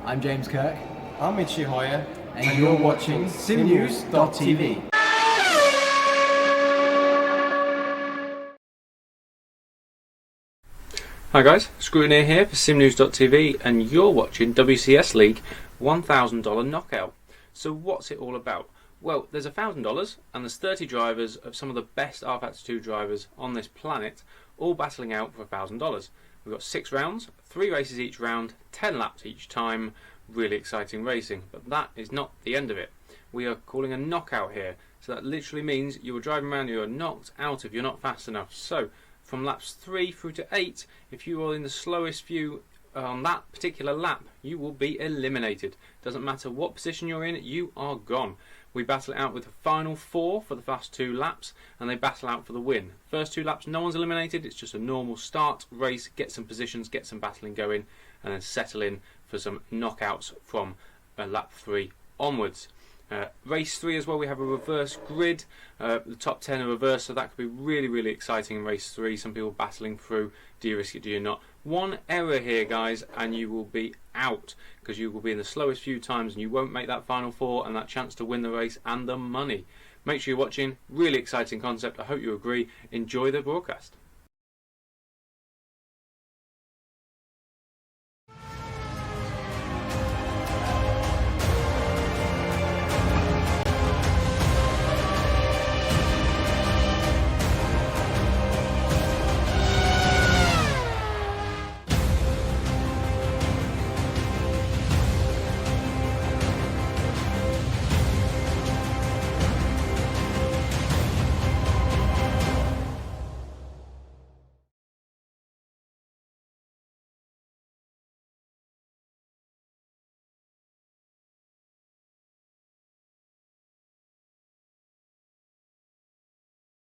I'm James Kirk. I'm Michi Hoyer, and you're watching simnews.tv. Hi guys, Scrutineer here for simnews.tv and you're watching WCSLeague $1,000 knockout. So what's it all about? Well, there's $1,000 and there's 30 drivers of some of the best Rfactor 2 drivers on this planet, all battling out for $1,000. We've got 6 rounds, 3 races each round, 10 laps each time. Really exciting racing, but that is not the end of it. We are calling a knockout here, so that literally means you are driving around, you are knocked out if you're not fast enough. So from laps 3 through to 8, if you are in the slowest few on that particular lap, you will be eliminated. Doesn't matter what position you're in, you are gone. We battle it out with the final 4 for the first 2 laps, and they battle out for the win. First 2 laps, no one's eliminated. It's just a normal start race, get some positions, get some battling going, and then settle in for some knockouts from lap 3 onwards. Race 3 as well, we have a reverse grid. The top 10 are reversed, so that could be really, really exciting in race 3. Some people battling through. Do you risk it, do you not? One error here, guys, and you will be out, because you will be in the slowest few times and you won't make that final 4 and that chance to win the race and the money. Make sure you're watching. Really exciting concept. I hope you agree. Enjoy the broadcast.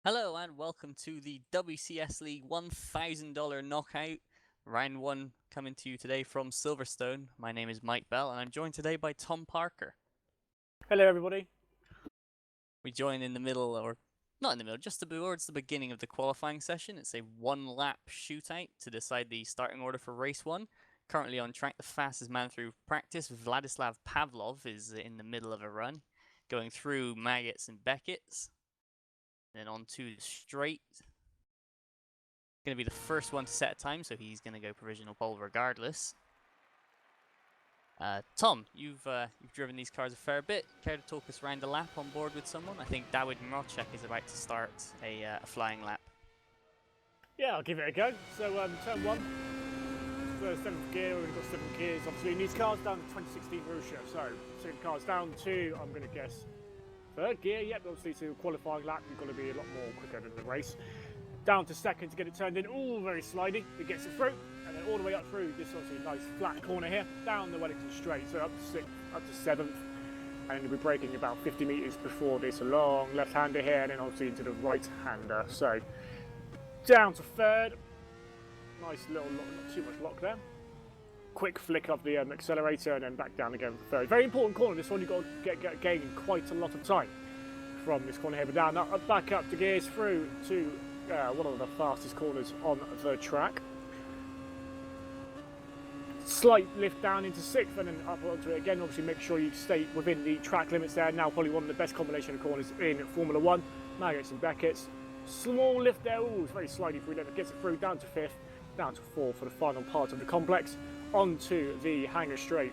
Hello and welcome to the WCSLeague $1,000 knockout. Round 1 coming to you today from Silverstone. My name is Mike Bell and I'm joined today by Tom Parker. Hello everybody. We join in the middle, or not in the middle, just towards the beginning of the qualifying session. It's a 1-lap shootout to decide the starting order for race 1. Currently on track, the fastest man through practice, Vladislav Pavlov, is in the middle of a run, going through Maggots and Beckett's. Then on to the straight. Going to be the first one to set a time, so he's going to go provisional pole regardless. Tom, you've driven these cars a fair bit. Care to talk us around the lap on board with someone? I think Dawid Mrocek is about to start a flying lap. Yeah, I'll give it a go. So turn 1, the 7th gear, we've got 7 gears. Obviously in these cars down to 2016 Russia, so 7 cars down to, I'm going to guess, third gear. Yep, obviously to qualifying lap, you've got to be a lot more quicker than the race. Down to second to get it turned in. All very slidey. It gets it through, and then all the way up through this obviously nice flat corner here, down the Wellington Straight, so up to sixth, up to seventh, and you'll be braking about 50 metres before this long left-hander here, and then obviously into the right-hander. So down to third. Nice little lock, not too much lock there. Quick flick of the accelerator, and then back down again for third. Very important corner. This one you've got to gain quite a lot of time from this corner here, but down, back up to gears through to one of the fastest corners on the track. Slight lift down into sixth and then up onto it again. Obviously make sure you stay within the track limits there. Now probably one of the best combination of corners in Formula 1. Maggots and Beckett's. Small lift there, it's very slidey through there, gets it through down to fifth, down to fourth for the final part of the complex, onto the hangar straight.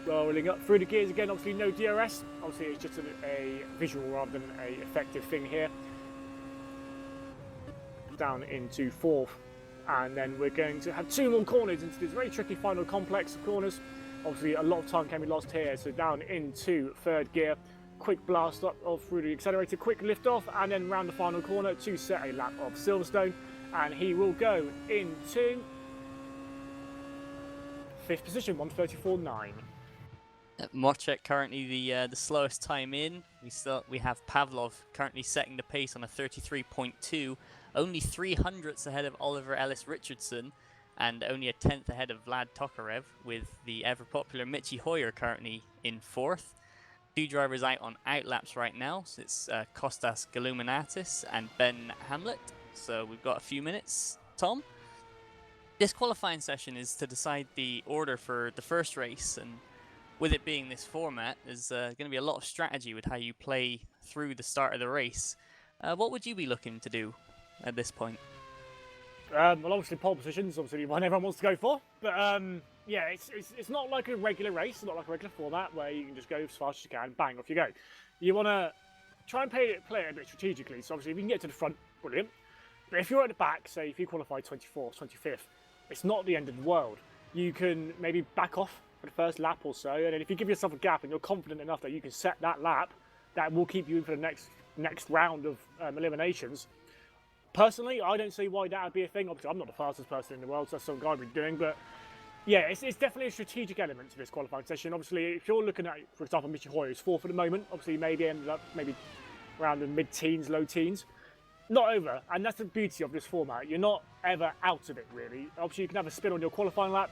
Rolling up through the gears again, obviously no DRS, obviously it's just a visual rather than a effective thing here. Down into fourth, and then we're going to have two more corners into this very tricky final complex of corners. Obviously a lot of time can be lost here, so down into third gear, quick blast up through the accelerator, quick lift off, and then round the final corner to set a lap of Silverstone, and he will go into fifth position, 1:34.9. Mocek currently the slowest time in. We have Pavlov currently setting the pace on a 33.2, only 300ths ahead of Oliver Ellis Richardson, and only a 10th ahead of Vlad Tokarev, with the ever popular Michi Hoyer currently in fourth. Two drivers out on outlaps right now, so it's Kostas Galuminatis and Ben Hamlet. So we've got a few minutes. Tom? This qualifying session is to decide the order for the first race, and with it being this format, there's going to be a lot of strategy with how you play through the start of the race. What would you be looking to do at this point? Well, obviously pole positions, obviously one everyone wants to go for, but yeah, it's not like a regular race, not like a regular format where you can just go as fast as you can, bang, off you go. You want to try and play it a bit strategically, so obviously if you can get to the front, brilliant. But if you're at the back, say if you qualify 24th, 25th, it's not the end of the world. You can maybe back off for the first lap or so, and then if you give yourself a gap and you're confident enough that you can set that lap, that will keep you in for the next round of eliminations. Personally, I don't see why that would be a thing. Obviously, I'm not the fastest person in the world, so that's some guy would be doing, but yeah, it's definitely a strategic element to this qualifying session. Obviously, if you're looking at, for example, Michi Hoyer is fourth at the moment, obviously maybe ended up maybe around the mid-teens, low teens. Not over, and that's the beauty of this format. You're not ever out of it, really. Obviously, you can have a spin on your qualifying lap.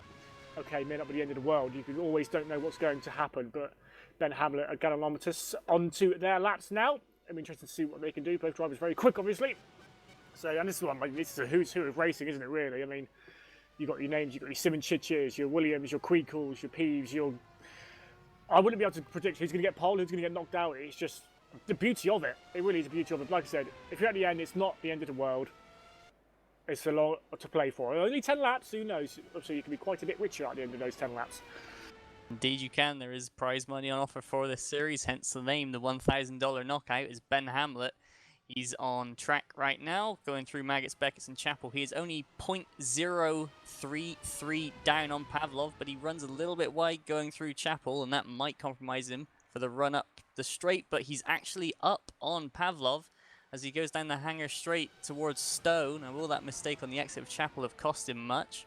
Okay, may not be the end of the world. You always don't know what's going to happen, but Ben Hamlet and Galuminatis onto their laps now. I'm interested to see what they can do. Both drivers very quick, obviously. So, and this is a who's who of racing, isn't it, really? I mean, you've got your names, you've got your Simonchiches, your Williams, your Queekles, your Peeves, I wouldn't be able to predict who's going to get pole, who's going to get knocked out. It's just the beauty of it. It really is the beauty of it. Like I said, if you're at the end, it's not the end of the world. It's a lot to play for. Only 10 laps, who knows? So you can be quite a bit richer at the end of those 10 laps. Indeed you can. There is prize money on offer for this series, hence the name. The $1,000 knockout is Ben Hamlet. He's on track right now, going through Maggots, Beckett's and Chapel. He is only 0.033 down on Pavlov, but he runs a little bit wide going through Chapel, and that might compromise him for the run up the straight, but he's actually up on Pavlov as he goes down the hangar straight towards Stowe. Now, will that mistake on the exit of Chapel have cost him much?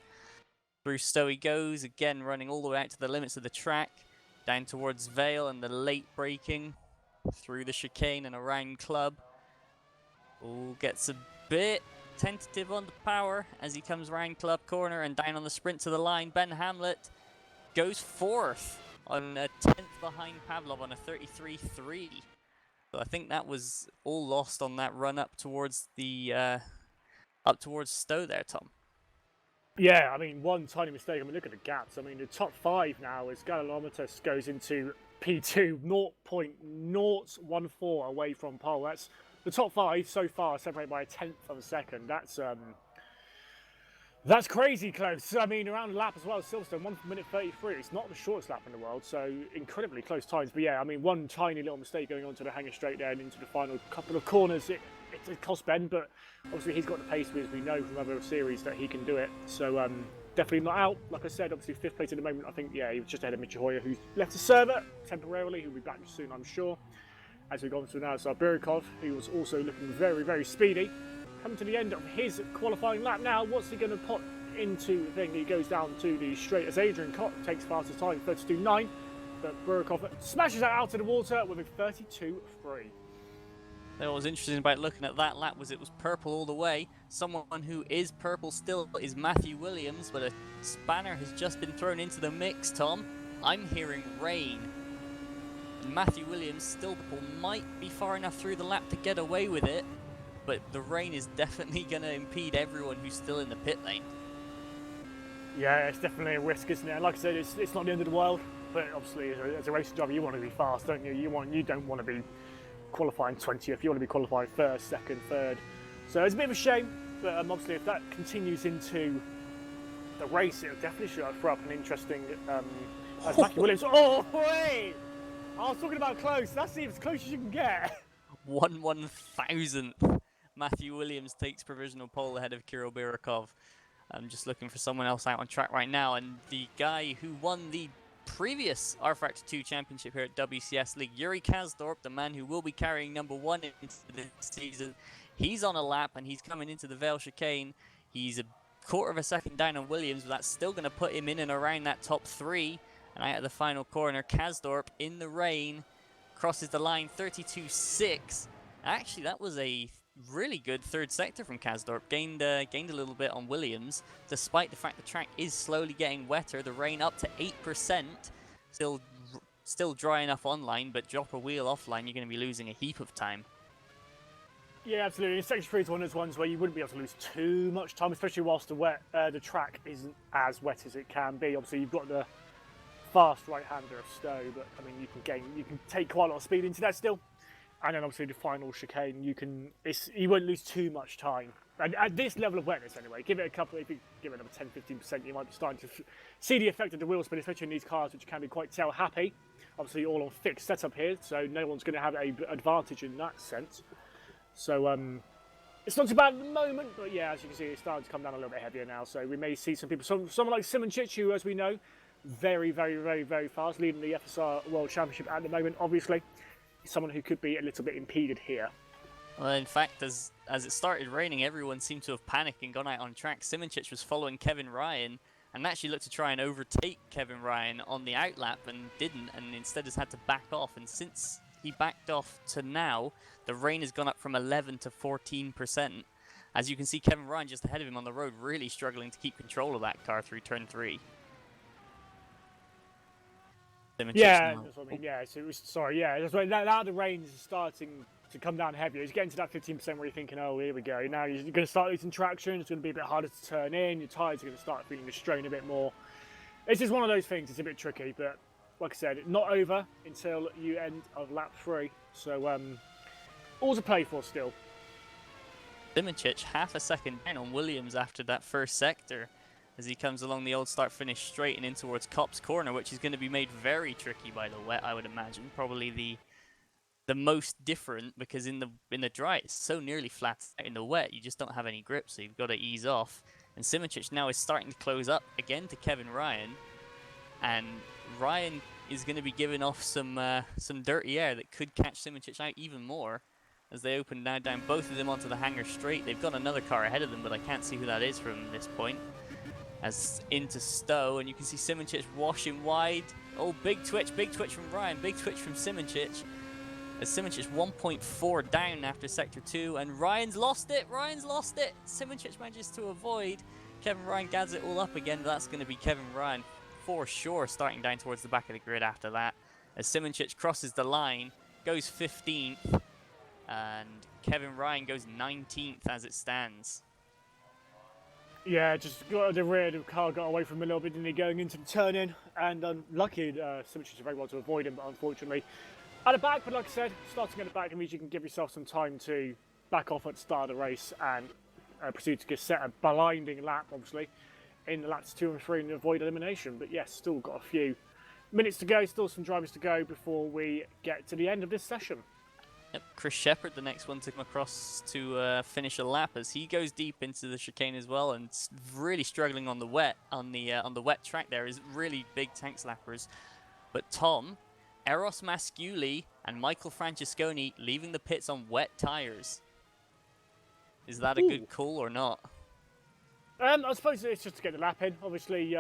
Through Stowe he goes, again running all the way out to the limits of the track, down towards Vale and the late braking, through the chicane and around Club. Oh, gets a bit tentative on the power as he comes around Club corner and down on the sprint to the line. Ben Hamlet goes fourth on a 10th behind Pavlov on a 33.3. So I think that was all lost on that run up towards the up towards Stowe there, Tom. Yeah, I mean, one tiny mistake. I mean, look at the gaps. I mean, the top five now as Galuminatis goes into P2, 0.014 away from pole. That's the top five so far, separated by a 10th of a second. That's crazy close. I mean, around the lap as well as Silverstone, 1:33. It's not the shortest lap in the world, so incredibly close times. But yeah, I mean, one tiny little mistake going on to the hangar straight there and into the final couple of corners. It cost Ben, but obviously he's got the pace, as we know from other series, that he can do it. So definitely not out. Like I said, obviously 5th place at the moment. I think, yeah, he was just ahead of Michihoya, who's left the server temporarily. He'll be back soon, I'm sure. As we go on to now, so Burikov, who was also looking very, very speedy. Coming to the end of his qualifying lap now, what's he going to put into the thing? He goes down to the straight as Adrian Cott takes fastest time, 32.9. But Burikov smashes that out of the water with a 32.3. What was interesting about looking at that lap was it was purple all the way. Someone who is purple still is Matthew Williams, but a spanner has just been thrown into the mix, Tom. I'm hearing rain. And Matthew Williams still might be far enough through the lap to get away with it, but the rain is definitely going to impede everyone who's still in the pit lane. Yeah, it's definitely a risk, isn't it? And like I said, it's not the end of the world, but obviously as a racing driver, you want to be fast, don't you? You don't want to be qualifying 20th, you want to be qualifying 1st, 2nd, 3rd. So it's a bit of a shame, but obviously if that continues into the race, it'll definitely throw up an interesting as Matthew Williams. Oh, wait! I was talking about close. That's as close as you can get. 1/1000th. Matthew Williams takes provisional pole ahead of Kirill Birikov. I'm just looking for someone else out on track right now, and the guy who won the previous Rfactor 2 championship here at WCSLeague, Yuri Kazdorp, the man who will be carrying number 1 into this season, he's on a lap and he's coming into the Vale chicane. He's a quarter of a second down on Williams, but that's still going to put him in and around that top 3. And out of the final corner, Kazdorp in the rain crosses the line 32.6. Actually, that was a really good 3rd sector from Kazdorp. Gained a little bit on Williams, despite the fact the track is slowly getting wetter. The rain up to 8%. Still dry enough online, but drop a wheel offline, you're going to be losing a heap of time. Yeah, absolutely. Section 3 is one of those ones where you wouldn't be able to lose too much time, especially whilst the track isn't as wet as it can be. Obviously, you've got the fast right-hander of Stowe, but I mean, you can take quite a lot of speed into that still. And then obviously the final chicane, you won't lose too much time. And at this level of wetness anyway, if you give it another 10-15%, you might be starting to see the effect of the wheel spin, especially in these cars, which can be quite tail happy. Obviously all on fixed setup here, so no one's going to have an advantage in that sense. So it's not too bad at the moment, but yeah, as you can see, it's starting to come down a little bit heavier now. So we may see some people, someone like Simoncic, who, as we know, very, very, very, very fast, leading the FSR World Championship at the moment, obviously. Someone who could be a little bit impeded here. Well, in fact, as it started raining, everyone seemed to have panicked and gone out on track. Simoncic was following Kevin Ryan and actually looked to try and overtake Kevin Ryan on the outlap and didn't, and instead has had to back off. And since he backed off to now, the rain has gone up from 11 to 14%. As you can see, Kevin Ryan just ahead of him on the road, really struggling to keep control of that car through turn 3. Yeah, that's what I mean. Yeah, so it was, sorry, yeah, that's right. Now the rain is starting to come down heavier. It's getting to that 15% where you're thinking, oh, here we go. Now you're going to start losing traction. It's going to be a bit harder to turn in. Your tyres are going to start feeling the strain a bit more. It's just one of those things. It's a bit tricky, but like I said, not over until you end of lap 3. So all to play for still. Simoncic half a second down on Williams after that first sector, as he comes along the old start-finish straight and in towards Kopp's corner, which is going to be made very tricky by the wet, I would imagine. Probably the most different, because in the dry it's so nearly flat. In the wet you just don't have any grip, so you've got to ease off. And Simoncic now is starting to close up again to Kevin Ryan, and Ryan is going to be giving off some dirty air that could catch Simoncic out even more, as they open now down both of them onto the hangar straight. They've got another car ahead of them, but I can't see who that is from this point. As into Stowe, and you can see Simoncic washing wide. Oh, big twitch from Ryan, big twitch from Simoncic. As Simoncic 1.4 down after sector 2, and Ryan's lost it. Simoncic manages to avoid. Kevin Ryan gathers it all up again, but that's going to be Kevin Ryan for sure starting down towards the back of the grid after that. As Simoncic crosses the line, goes 15th, and Kevin Ryan goes 19th as it stands. Yeah, just got the rear, the car got away from him a little bit, didn't he, going into the turn-in, and lucky Simoncic very well to avoid him, but unfortunately at the back. But like I said, starting at the back means you can give yourself some time to back off at the start of the race and proceed to set a blinding lap, obviously, in the laps 2 and 3 and avoid elimination. But yes, still got a few minutes to go, still some drivers to go before we get to the end of this session. Yep, Chris Shepard, the next one to come across to finish a lap, as he goes deep into the chicane as well, and really struggling on the wet wet track. There is really big tank slappers, but Tom, Eros Masculi, and Michael Francesconi leaving the pits on wet tires. Is that a good call or not? I suppose it's just to get the lap in. Obviously,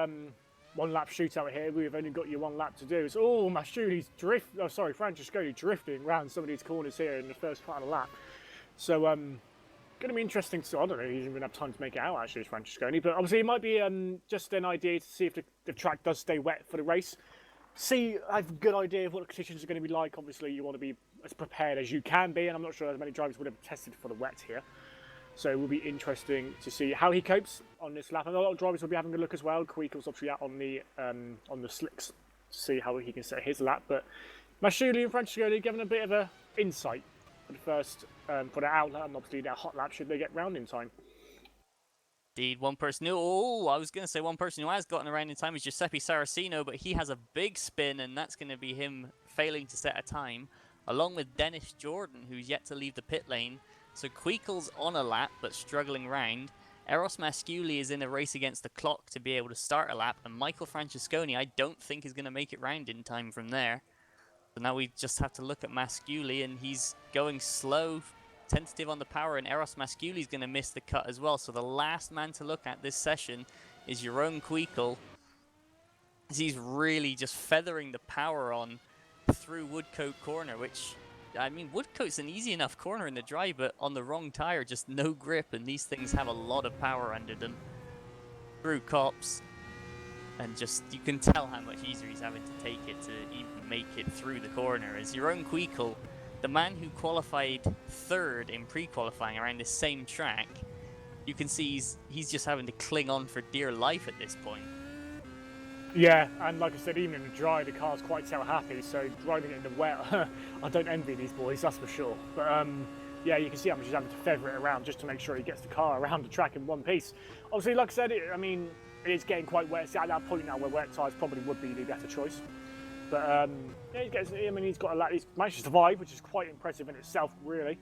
one lap shootout here. We've only got you 1 lap to do. So, Masciuli's Francesconi drifting around some of these corners here in the first part of the lap. So, going to be interesting to. I don't know. He doesn't even have time to make it out actually, Francesconi. But obviously, it might be just an idea to see if the track does stay wet for the race. I have a good idea of what the conditions are going to be like. Obviously, you want to be as prepared as you can be, and I'm not sure as many drivers would have tested for the wet here. So it will be interesting to see how he copes on this lap. And a lot of drivers will be having a look as well. Queekle's obviously out on the slicks to see how he can set his lap. But Masciuli and Francesconi giving a bit of a insight for the first for the outlet, and obviously their hot lap should they get round in time. Indeed, one person who has gotten around in time is Giuseppe Saracino, but he has a big spin, and that's going to be him failing to set a time, along with Dennis Jordan, who's yet to leave the pit lane. So Queekle's on a lap, but struggling round. Eros Masculi is in a race against the clock to be able to start a lap, and Michael Francesconi I don't think is going to make it round in time from there. So now we just have to look at Masculi, and he's going slow, tentative on the power, and Eros Masculi is going to miss the cut as well. So the last man to look at this session is Jeroen Queekle, as he's really just feathering the power on through Woodcote Corner, which, I mean, Woodcote's an easy enough corner in the dry, but on the wrong tyre, just no grip, and these things have a lot of power under them. Through Copse, and just, you can tell how much easier he's having to take it to even make it through the corner. As Jeroen Queekle, the man who qualified 3rd in pre-qualifying around this same track, you can see he's just having to cling on for dear life at this point. Yeah, and like I said, even in the dry, the car's quite tail happy, so driving it in the wet, I don't envy these boys, that's for sure. But yeah, you can see how much he's having to feather it around just to make sure he gets the car around the track in one piece. Obviously, like I said, it is getting quite wet. It's at that point now where wet tyres probably would be the better choice. But yeah, he's got a lap. He's managed to survive, which is quite impressive in itself, really.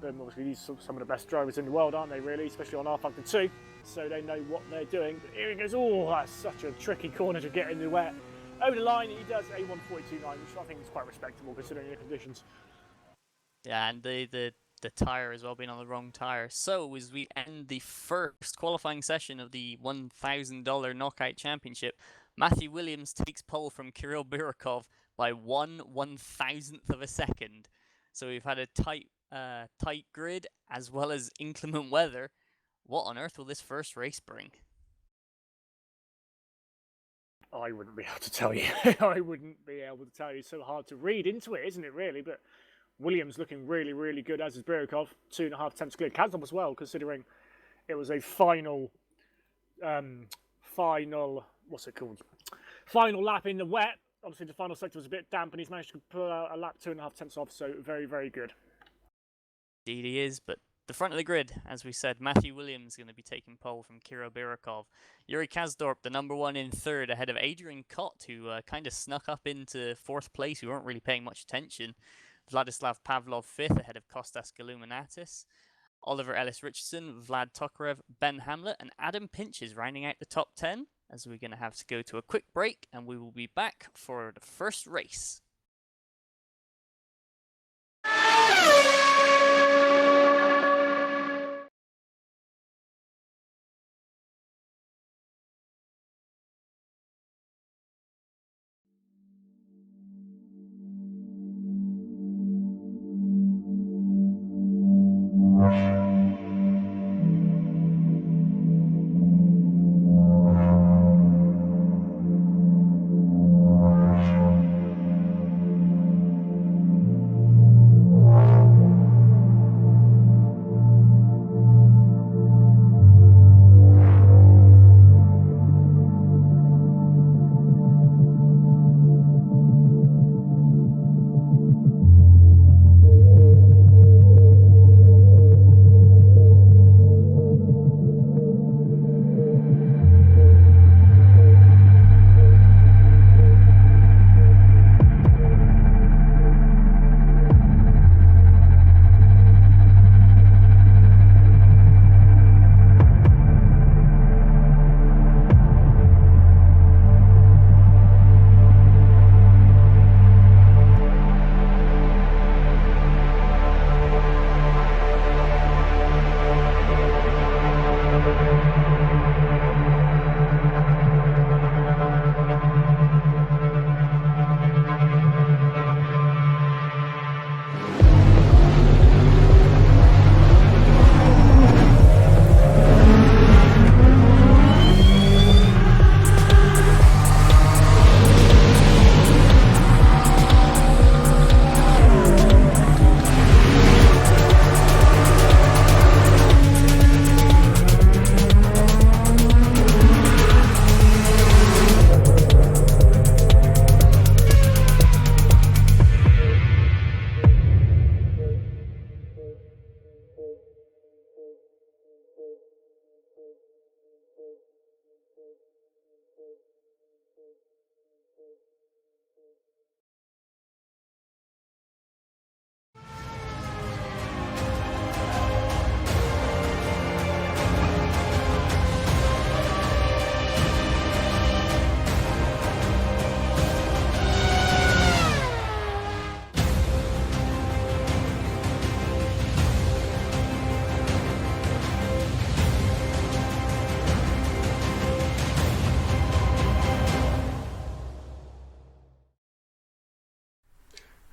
Obviously, these are some of the best drivers in the world, aren't they, really? Especially on Rfactor 2, so they know what they're doing. But here he goes. Oh, that's such a tricky corner to get in the wet. Over the line, he does a 1:42.9, which I think is quite respectable considering the conditions. Yeah, and the tyre as well, being on the wrong tyre. So as we end the first qualifying session of the $1,000 Knockout Championship, Matthew Williams takes pole from Kirill Burakov by 1/1000th of a second. So we've had a tight grid as well as inclement weather. What on earth will this first race bring? I wouldn't be able to tell you. I wouldn't be able to tell you. It's so hard to read into it, isn't it, really? But Williams looking really, really good, as is Burakov. 2.5 tenths clear. Kazlov as well, considering it was a final lap in the wet. Obviously, the final sector was a bit damp, and he's managed to pull out a lap 2.5 tenths off, so very, very good. Indeed he is, but the front of the grid, as we said, Matthew Williams is going to be taking pole from Kirill Burakov. Yuri Kazdorp, the number 1 in 3rd, ahead of Adrian Kott, who kind of snuck up into 4th place, who weren't really paying much attention. Vladislav Pavlov 5th, ahead of Kostas Galuminatis. Oliver Ellis-Richardson, Vlad Tokarev, Ben Hamlet, and Adam Pinches rounding out the top 10, as we're going to have to go to a quick break, and we will be back for the first race.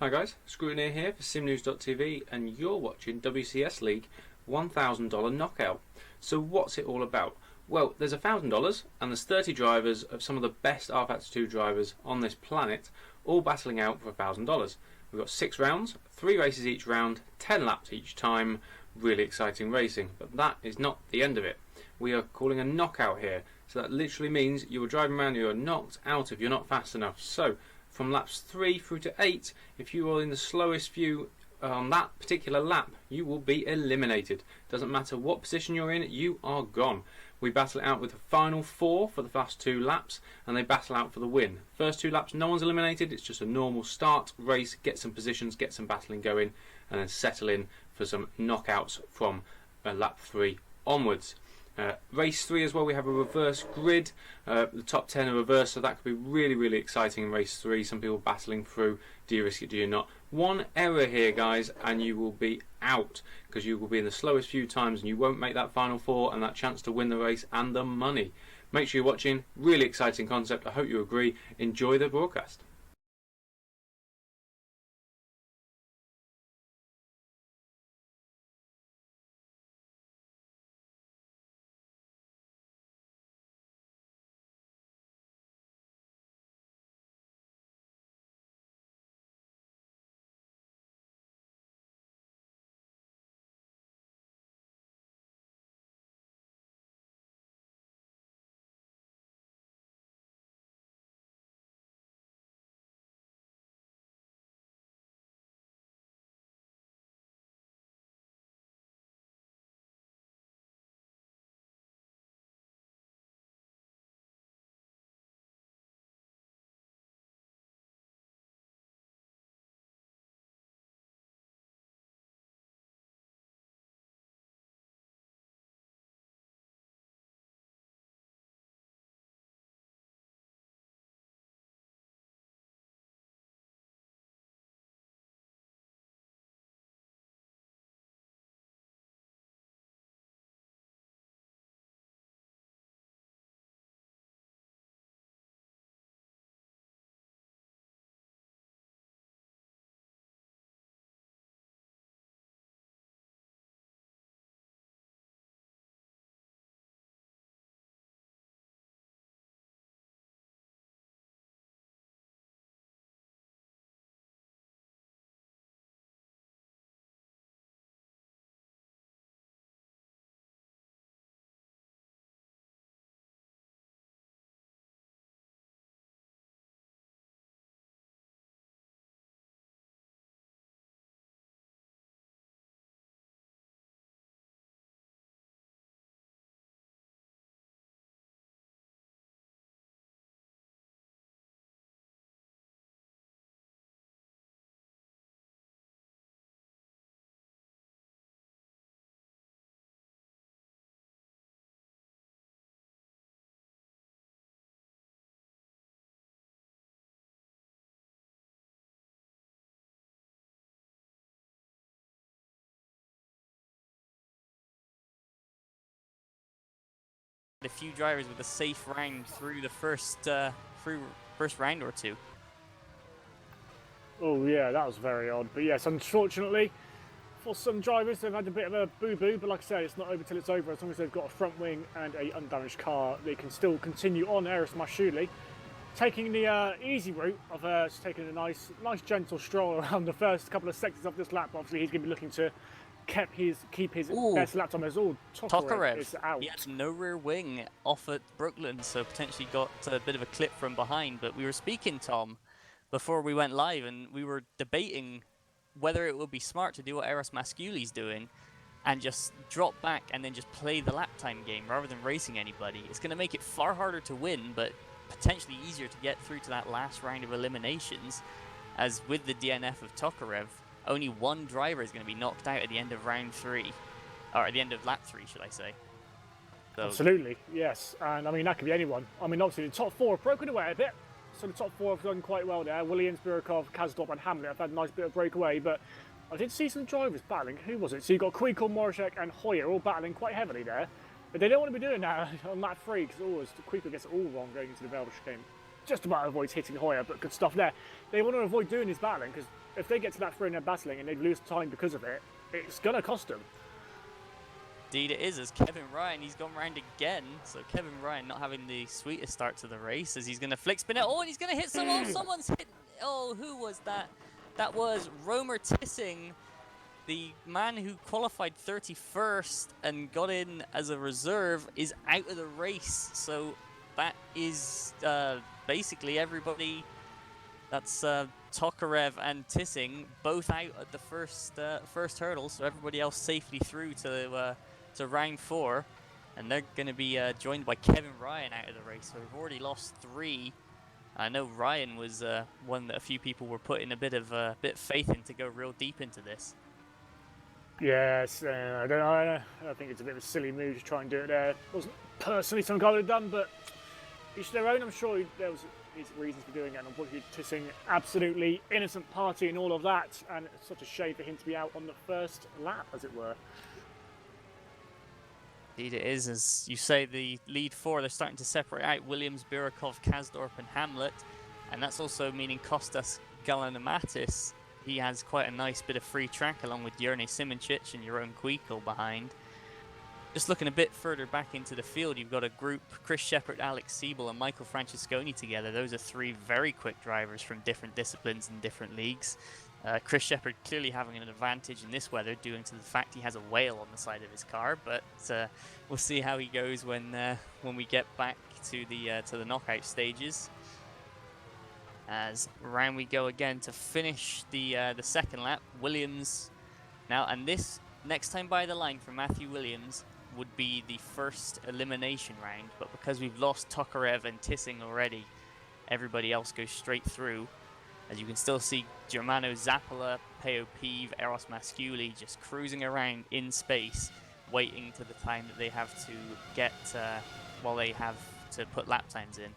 Hi guys, Scrutineer here for SimNews.tv and you're watching WCSLeague $1,000 Knockout. So what's it all about? Well, there's $1,000 and there's 30 drivers of some of the best Rfactor 2 drivers on this planet, all battling out for $1,000. We've got 6 rounds, 3 races each round, 10 laps each time. Really exciting racing, but that is not the end of it. We are calling a knockout here, so that literally means you are driving around, you are knocked out if you're not fast enough. So from laps 3 through to 8, if you are in the slowest few on that particular lap, you will be eliminated. Doesn't matter what position you're in, you are gone. We battle it out with the final 4 for the first 2 laps, and they battle out for the win. First 2 laps, no one's eliminated. It's just a normal start race, get some positions, get some battling going, and then settle in for some knockouts from lap 3 onwards. Race 3 as well, we have a reverse grid. The top 10 are reversed, so that could be really, really exciting in race 3. Some people battling through. Do you risk it, do you not? One error here, guys, and you will be out, because you will be in the slowest few times and you won't make that final 4 and that chance to win the race and the money. Make sure you're watching. Really exciting concept. I hope you agree. Enjoy the broadcast. A few drivers with a safe round through the first round or 2. Oh yeah, that was very odd. But yes, unfortunately, for some drivers, they've had a bit of a boo-boo. But like I said, it's not over till it's over. As long as they've got a front wing and a undamaged car, they can still continue on Aerosmashuli, taking the easy route of just taking a nice gentle stroll around the first couple of sectors of this lap. Obviously, he's going to be looking to keep his best lap time as all. Tokarev is out. He had no rear wing off at Brooklyn, so potentially got a bit of a clip from behind. But we were speaking, Tom, before we went live, and we were debating whether it would be smart to do what Eros doing and just drop back and then just play the lap time game rather than racing anybody. It's going to make it far harder to win, but potentially easier to get through to that last round of eliminations, as with the DNF of Tokarev, only one driver is going to be knocked out at the end of round 3, or at the end of lap 3, should I say. So, absolutely, yes. And I mean, that could be anyone. I mean, obviously, the top 4 have broken away a bit. So the top 4 have done quite well there. Williams, Burkov, Kazdorp and Hamlet have had a nice bit of breakaway, but I did see some drivers battling. Who was it? So you've got Kuikul, Morishek and Hoyer all battling quite heavily there. But they don't want to be doing that on lap 3, because always Kuikul gets it all wrong going into the Velvet chicane. Just about avoids hitting Hoyer, but good stuff there. They want to avoid doing this battling, because if they get to that 3 and they're battling and they lose time because of it, it's going to cost them. Indeed it is, as Kevin Ryan, he's gone round again. So Kevin Ryan not having the sweetest start to the race, as he's going to flick spin it. Oh, and he's going to hit someone. Someone's hit. Oh, who was that? That was Romer Tissing, the man who qualified 31st and got in as a reserve, is out of the race. So that is basically everybody. That's Tokarev and Tissing both out at the first hurdle. So everybody else safely through to round 4, and they're going to be joined by Kevin Ryan out of the race. So we've already lost 3. I know Ryan was one that a few people were putting a bit of faith in to go real deep into this. Yes, I don't know. I think it's a bit of a silly move to try and do it there. It wasn't personally something I would have done, but each their own. I'm sure there was his reasons for doing it, and unfortunately Tissing, absolutely innocent party and all of that, and it's such a shame for him to be out on the first lap, as it were. Indeed it is, as you say, the lead 4, they're starting to separate out Williams, Birakov, Kasdorp and Hamlet, and that's also meaning Kostas Galanamatis. He has quite a nice bit of free track along with Jerne Simoncic and Jeroen Kwijko behind. Just looking a bit further back into the field, you've got a group, Chris Shepard, Alex Siebel and Michael Francesconi together. Those are 3 very quick drivers from different disciplines and different leagues. Chris Shepard clearly having an advantage in this weather due to the fact he has a whale on the side of his car, but we'll see how he goes when we get back to the knockout stages. As round we go again to finish the second lap. Williams now, and this next time by the line for Matthew Williams would be the first elimination round, but because we've lost Tokarev and Tissing already, everybody else goes straight through. As you can still see Germano Zappola, Peo Pive, Eros Masculi just cruising around in space, waiting to the time that they have to get, they have to put lap times in.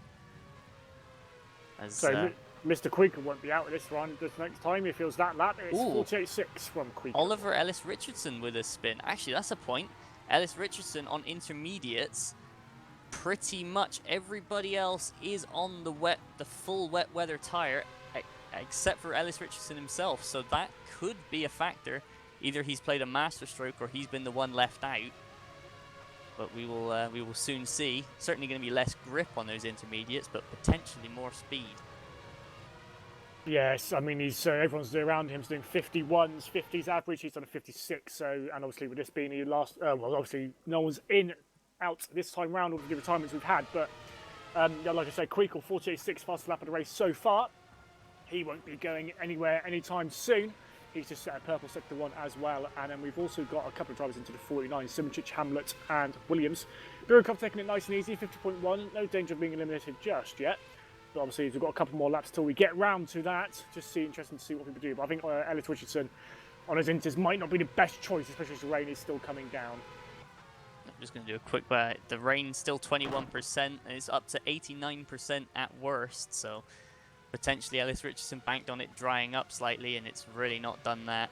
As, so Mr. Kwijko won't be out of this run this next time. If it was that lap, it's 48.6 from Kwijko. Oliver Ellis Richardson with a spin. Actually, that's a point. Ellis Richardson on intermediates. Pretty much everybody else is on the full wet weather tire, except for Ellis Richardson himself, so that could be a factor. Either he's played a master stroke or he's been the one left out. But we will soon see. Certainly going to be less grip on those intermediates, but potentially more speed. Yes, I mean everyone's around him's doing 51s, 50s average. He's done a 56. So, and obviously with this being the last, obviously no one's out this time round, all the retirements we've had. But like I said, Kwijko 48.6 fastest lap of the race so far. He won't be going anywhere anytime soon. He's just set a purple sector 1 as well. And then we've also got a couple of drivers into the 49, Simoncic, Hamlet and Williams. Birakov taking it nice and easy, 50.1. No danger of being eliminated just yet. But obviously we've got a couple more laps till we get round to that. Just interesting to see what people do. But I think Ellis Richardson on his inters might not be the best choice, especially as the rain is still coming down. I'm just going to do a quick the rain's still 21% and it's up to 89% at worst, so potentially Ellis Richardson banked on it drying up slightly, and it's really not done that.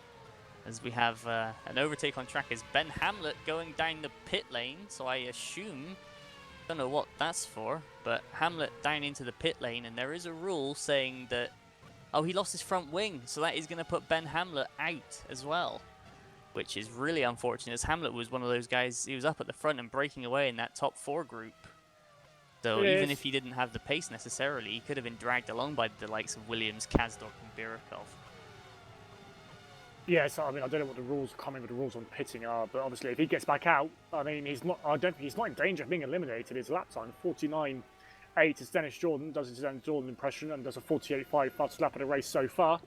As we have an overtake on track is Ben Hamlet going down the pit lane, so I assume, don't know what that's for, but Hamlet down into the pit lane, and there is a rule saying that, oh, he lost his front wing, so that is going to put Ben Hamlet out as well, which is really unfortunate, as Hamlet was one of those guys, he was up at the front and breaking away in that top 4 group. So even if he didn't have the pace necessarily, he could have been dragged along by the likes of Williams, Kasdorp and Birakov. Yeah, so I mean, I don't know what the rules, can't remember the rules on pitting are, but obviously if he gets back out, I mean, he's not in danger of being eliminated. His lap time, 49.8 is Dennis Jordan, does his Dennis Jordan impression and does a 48.5 fastest lap of the race so far.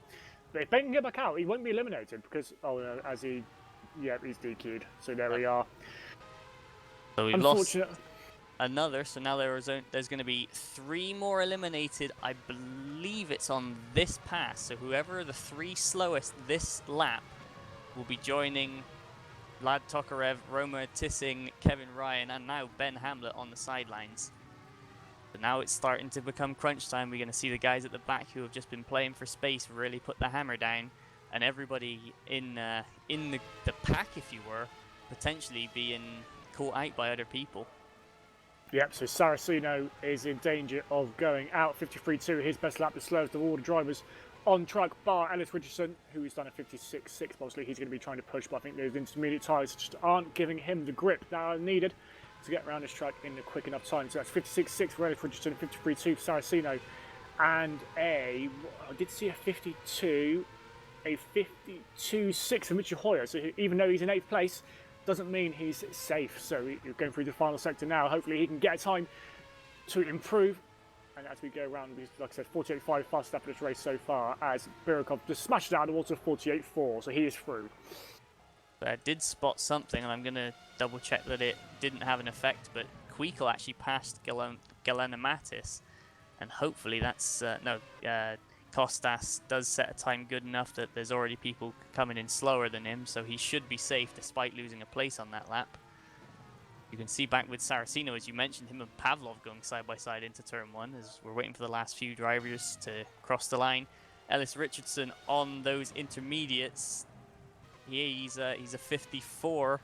But if Ben can get back out, he won't be eliminated because, he's DQ'd. So there we are. So we've lost another, so now there's going to be 3 more eliminated. I believe it's on this pass, so whoever the 3 slowest this lap will be joining Vlad Tokarev, Roma Tissing, Kevin Ryan, and now Ben Hamlet on the sidelines. But now it's starting to become crunch time. We're going to see the guys at the back who have just been playing for space really put the hammer down, and everybody in the pack, if you were, potentially being caught out by other people. Yep, so Saraceno is in danger of going out. 53.2, his best lap, the slowest of all the drivers on track, bar Ellis Richardson, who is done a 56.6. Obviously, he's going to be trying to push, but I think those intermediate tyres just aren't giving him the grip that are needed to get around this track in a quick enough time. So that's 56.6 for Ellis Richardson, 53.2 for Saraceno, and I did see a 52, a 52.6 for Mitchell Hoyer. So even though he's in 8th place, doesn't mean he's safe. So you're going through the final sector now. Hopefully he can get a time to improve. And as we go around, like I said, 48.5 fastest lap of this race so far, as Birikov just smashed it out of the water 48.4, so he is through. But I did spot something, and I'm going to double check that it didn't have an effect, but Queekle actually passed Galena Matis, and hopefully that's, Costas does set a time good enough that there's already people coming in slower than him, so he should be safe despite losing a place on that lap. You can see back with Saraceno, as you mentioned, him and Pavlov going side by side into turn 1 as we're waiting for the last few drivers to cross the line. Ellis Richardson on those intermediates. He's a 54,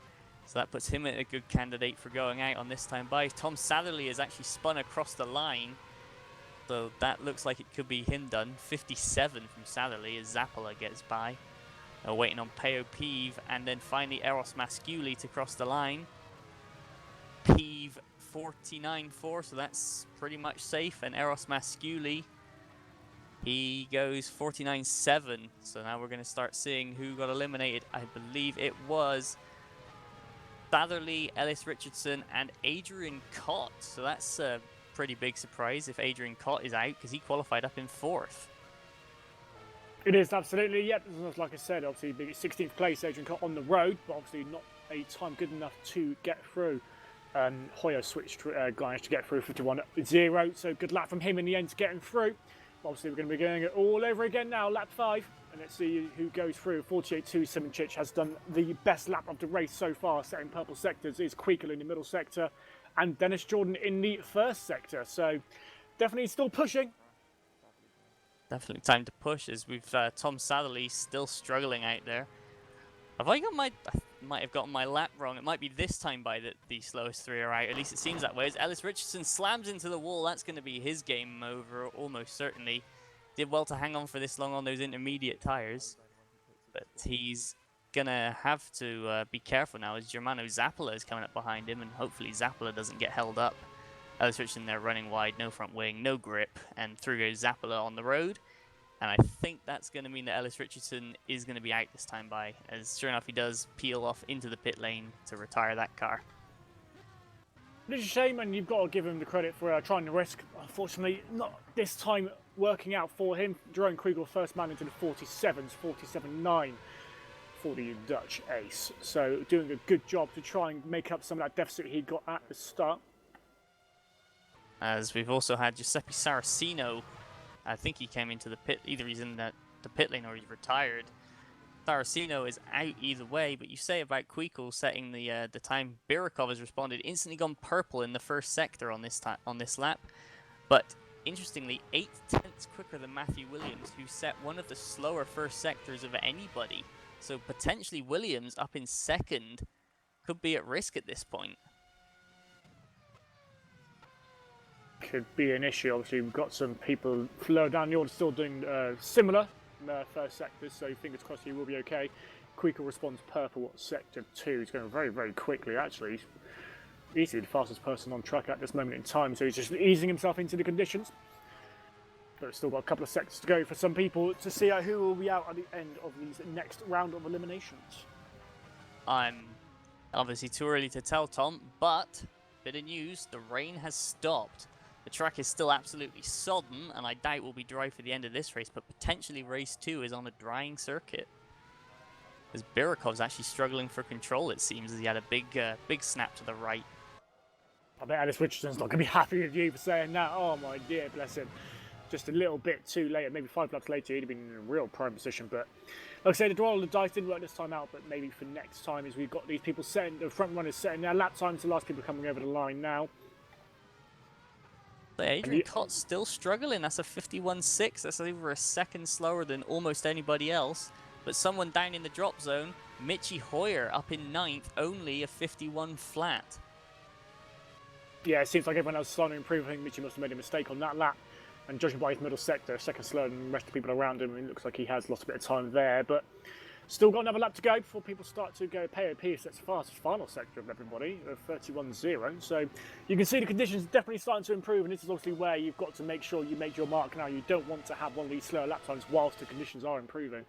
so that puts him at a good candidate for going out on this time by. Tom Satherley has actually spun across the line, so that looks like it could be him done. 57 from Satherley as Zappola gets by. Waiting on Peo Peeve, and then finally Eros Masculi to cross the line. Peeve 49.4, so that's pretty much safe, and Eros Masculi, he goes 49.7, so now we're going to start seeing who got eliminated. I believe it was Satherley, Ellis Richardson, and Adrian Cott, so that's a pretty big surprise if Adrian Cott is out, because he qualified up in 4th. It is, absolutely, yep. Like I said, obviously being 16th place, Adrian Cott on the road, but obviously not a time good enough to get through. Hoyer switched managed to get through 51.0, so good lap from him in the end to getting through. Obviously we're going to be going it all over again now, lap 5, and let's see who goes through. 48.2, Simoncic has done the best lap of the race so far, setting purple sectors. Is Queekle in the middle sector, and Dennis Jordan in the first sector, so definitely still pushing. Definitely time to push, as we've Tom Satherley still struggling out there. I might have gotten my lap wrong. It might be this time by that the slowest 3 are out. At least it seems that way. As Ellis Richardson slams into the wall, that's going to be his game over, almost certainly. Did well to hang on for this long on those intermediate tyres. But he's going to have to be careful now, as Germano Zappola is coming up behind him, and hopefully Zappola doesn't get held up. Ellis Richardson there running wide, no front wing, no grip, and through goes Zappola on the road. And I think that's going to mean that Ellis Richardson is going to be out this time by, as sure enough he does peel off into the pit lane to retire that car. It's a shame, and you've got to give him the credit for trying to risk. Unfortunately, not this time working out for him. Jerome Kriegel, first man into the 47s, 47.9 for the Dutch ace. So doing a good job to try and make up some of that deficit he got at the start. As we've also had Giuseppe Saraceno. I think he came into the pit, either he's in the pit lane or he's retired. Saraceno is out either way, but you say about Queekle setting the time. Birikov has responded, instantly gone purple in the first sector on this lap. But interestingly, 8/10 quicker than Matthew Williams, who set one of the slower first sectors of anybody. So potentially Williams up in second could be at risk at this point. Could be an issue. Obviously, we've got some people lower down the order still doing similar first sectors, so fingers crossed he will be okay. Queekle responds purple at sector 2. He's going very, very quickly, actually. He's easily the fastest person on track at this moment in time, so he's just easing himself into the conditions. But we've still got a couple of sectors to go for some people to see out who will be out at the end of these next round of eliminations. I'm obviously too early to tell, Tom, but bit of news, the rain has stopped. The track is still absolutely sodden, and I doubt we'll be dry for the end of this race, but potentially race 2 is on a drying circuit. As Birikov's actually struggling for control, it seems, as he had a big snap to the right. I bet Ellis Richardson's not going to be happy with you for saying that. Oh my dear, bless him. Just a little bit too late, maybe 5 laps later, he'd have been in a real prime position. But like I say, the roll of the dice didn't work this time out, but maybe for next time, as we've got these people setting, the front runners setting their lap times, the last people coming over the line now. Adrian Cott's still struggling. That's a 51.6. That's over a second slower than almost anybody else. But someone down in the drop zone, Mitchie Hoyer up in 9th, only a 51 flat. yeah, it seems like everyone else is starting to improve. I think Mitchie must have made a mistake on that lap. And judging by his middle sector, second slower than the rest of the people around him, it looks like he has lost a bit of time there. But still got another lap to go before people start to go POP. So that's the fastest final sector of everybody, of 31.0. So you can see the conditions definitely starting to improve, and this is obviously where you've got to make sure you make your mark now. You don't want to have one of these slower lap times whilst the conditions are improving.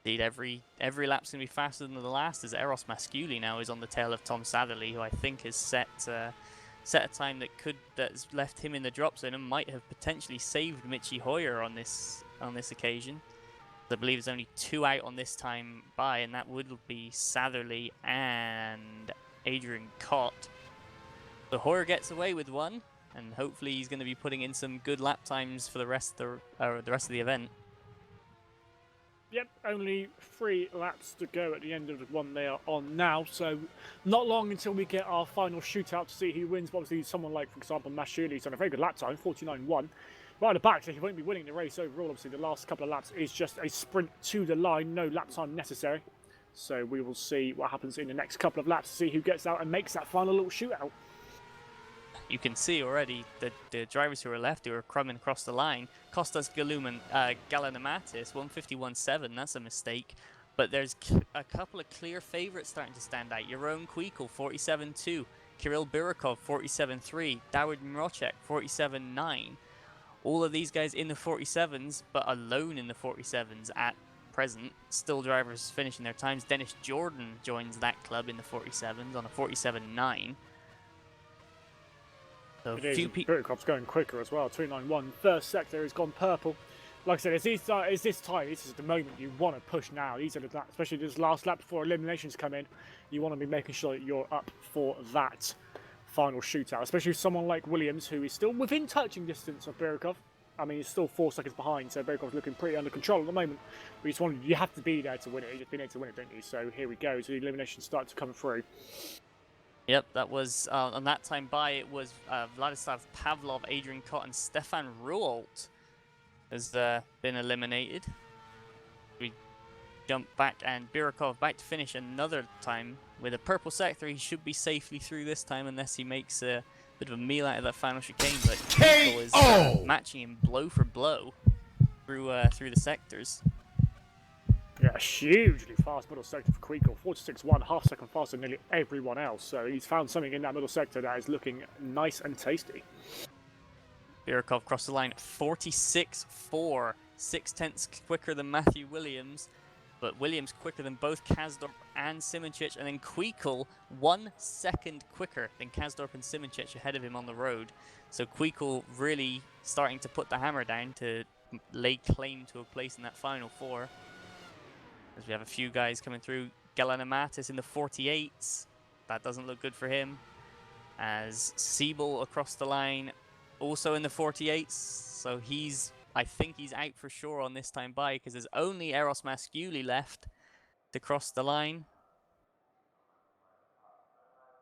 Indeed, every lap's going to be faster than the last, as Eros Masculi now is on the tail of Tom Satherley, who I think has set a time that's left him in the drop zone and might have potentially saved Mitchie Hoyer on this occasion. I believe there's only 2 out on this time by, and that would be Satherley and Adrian Cott. So Hoyer gets away with 1, and hopefully he's going to be putting in some good lap times for the rest of the event. Yep, only 3 laps to go at the end of the one they are on now, so not long until we get our final shootout to see who wins. But obviously someone like, for example, Mashuli's on a very good lap time, 49.1. Right at the back, so he won't be winning the race overall. Obviously, the last couple of laps is just a sprint to the line, no lap time necessary. So we will see what happens in the next couple of laps to see who gets out and makes that final little shootout. You can see already the drivers who are left who are crumbing across the line. Kostas Galanamatis, 151.7, that's a mistake. But there's a couple of clear favourites starting to stand out. Yaron Kuikel, 47.2. Kirill Birakov, 47.3. Dawid Mrocek, 47.9. All of these guys in the 47s, but alone in the 47s at present. Still drivers finishing their times. Dennis Jordan joins that club in the 47s on a 47.9. So it is. Birakov's going quicker as well, 291. First sector has gone purple. Like I said, it's this time, this is the moment you want to push now. These are especially this last lap before eliminations come in. You want to be making sure that you're up for that final shootout, especially someone like Williams, who is still within touching distance of Birakov. I mean, he's still 4 seconds behind, so Birakov's looking pretty under control at the moment. But you have to be there to win it. You just been able to win it, don't you? So here we go. So the eliminations start to come through. Yep, that was on that time by. It was Vladislav Pavlov, Adrian Cott, and Stefan Ruolt has been eliminated. We jump back, and Birakov back to finish another time with a purple sector. He should be safely through this time, unless he makes a bit of a meal out of that final chicane. But Kuikel is matching him blow for blow through the sectors. Yeah, hugely fast middle sector for Kuikel, 46.1, half second faster than nearly everyone else. So he's found something in that middle sector that is looking nice and tasty. Birakov crossed the line at 46.4, 6/10 quicker than Matthew Williams, but Williams quicker than both Kasdorp and Simoncic, and then Kuikel 1 second quicker than Kasdorp and Simoncic ahead of him on the road. So Kuikel really starting to put the hammer down to lay claim to a place in that final 4. As we have a few guys coming through. Galanamatis in the 48s. That doesn't look good for him. As Siebel across the line, also in the 48s. So I think he's out for sure on this time by, because there's only Eros Masculi left to cross the line.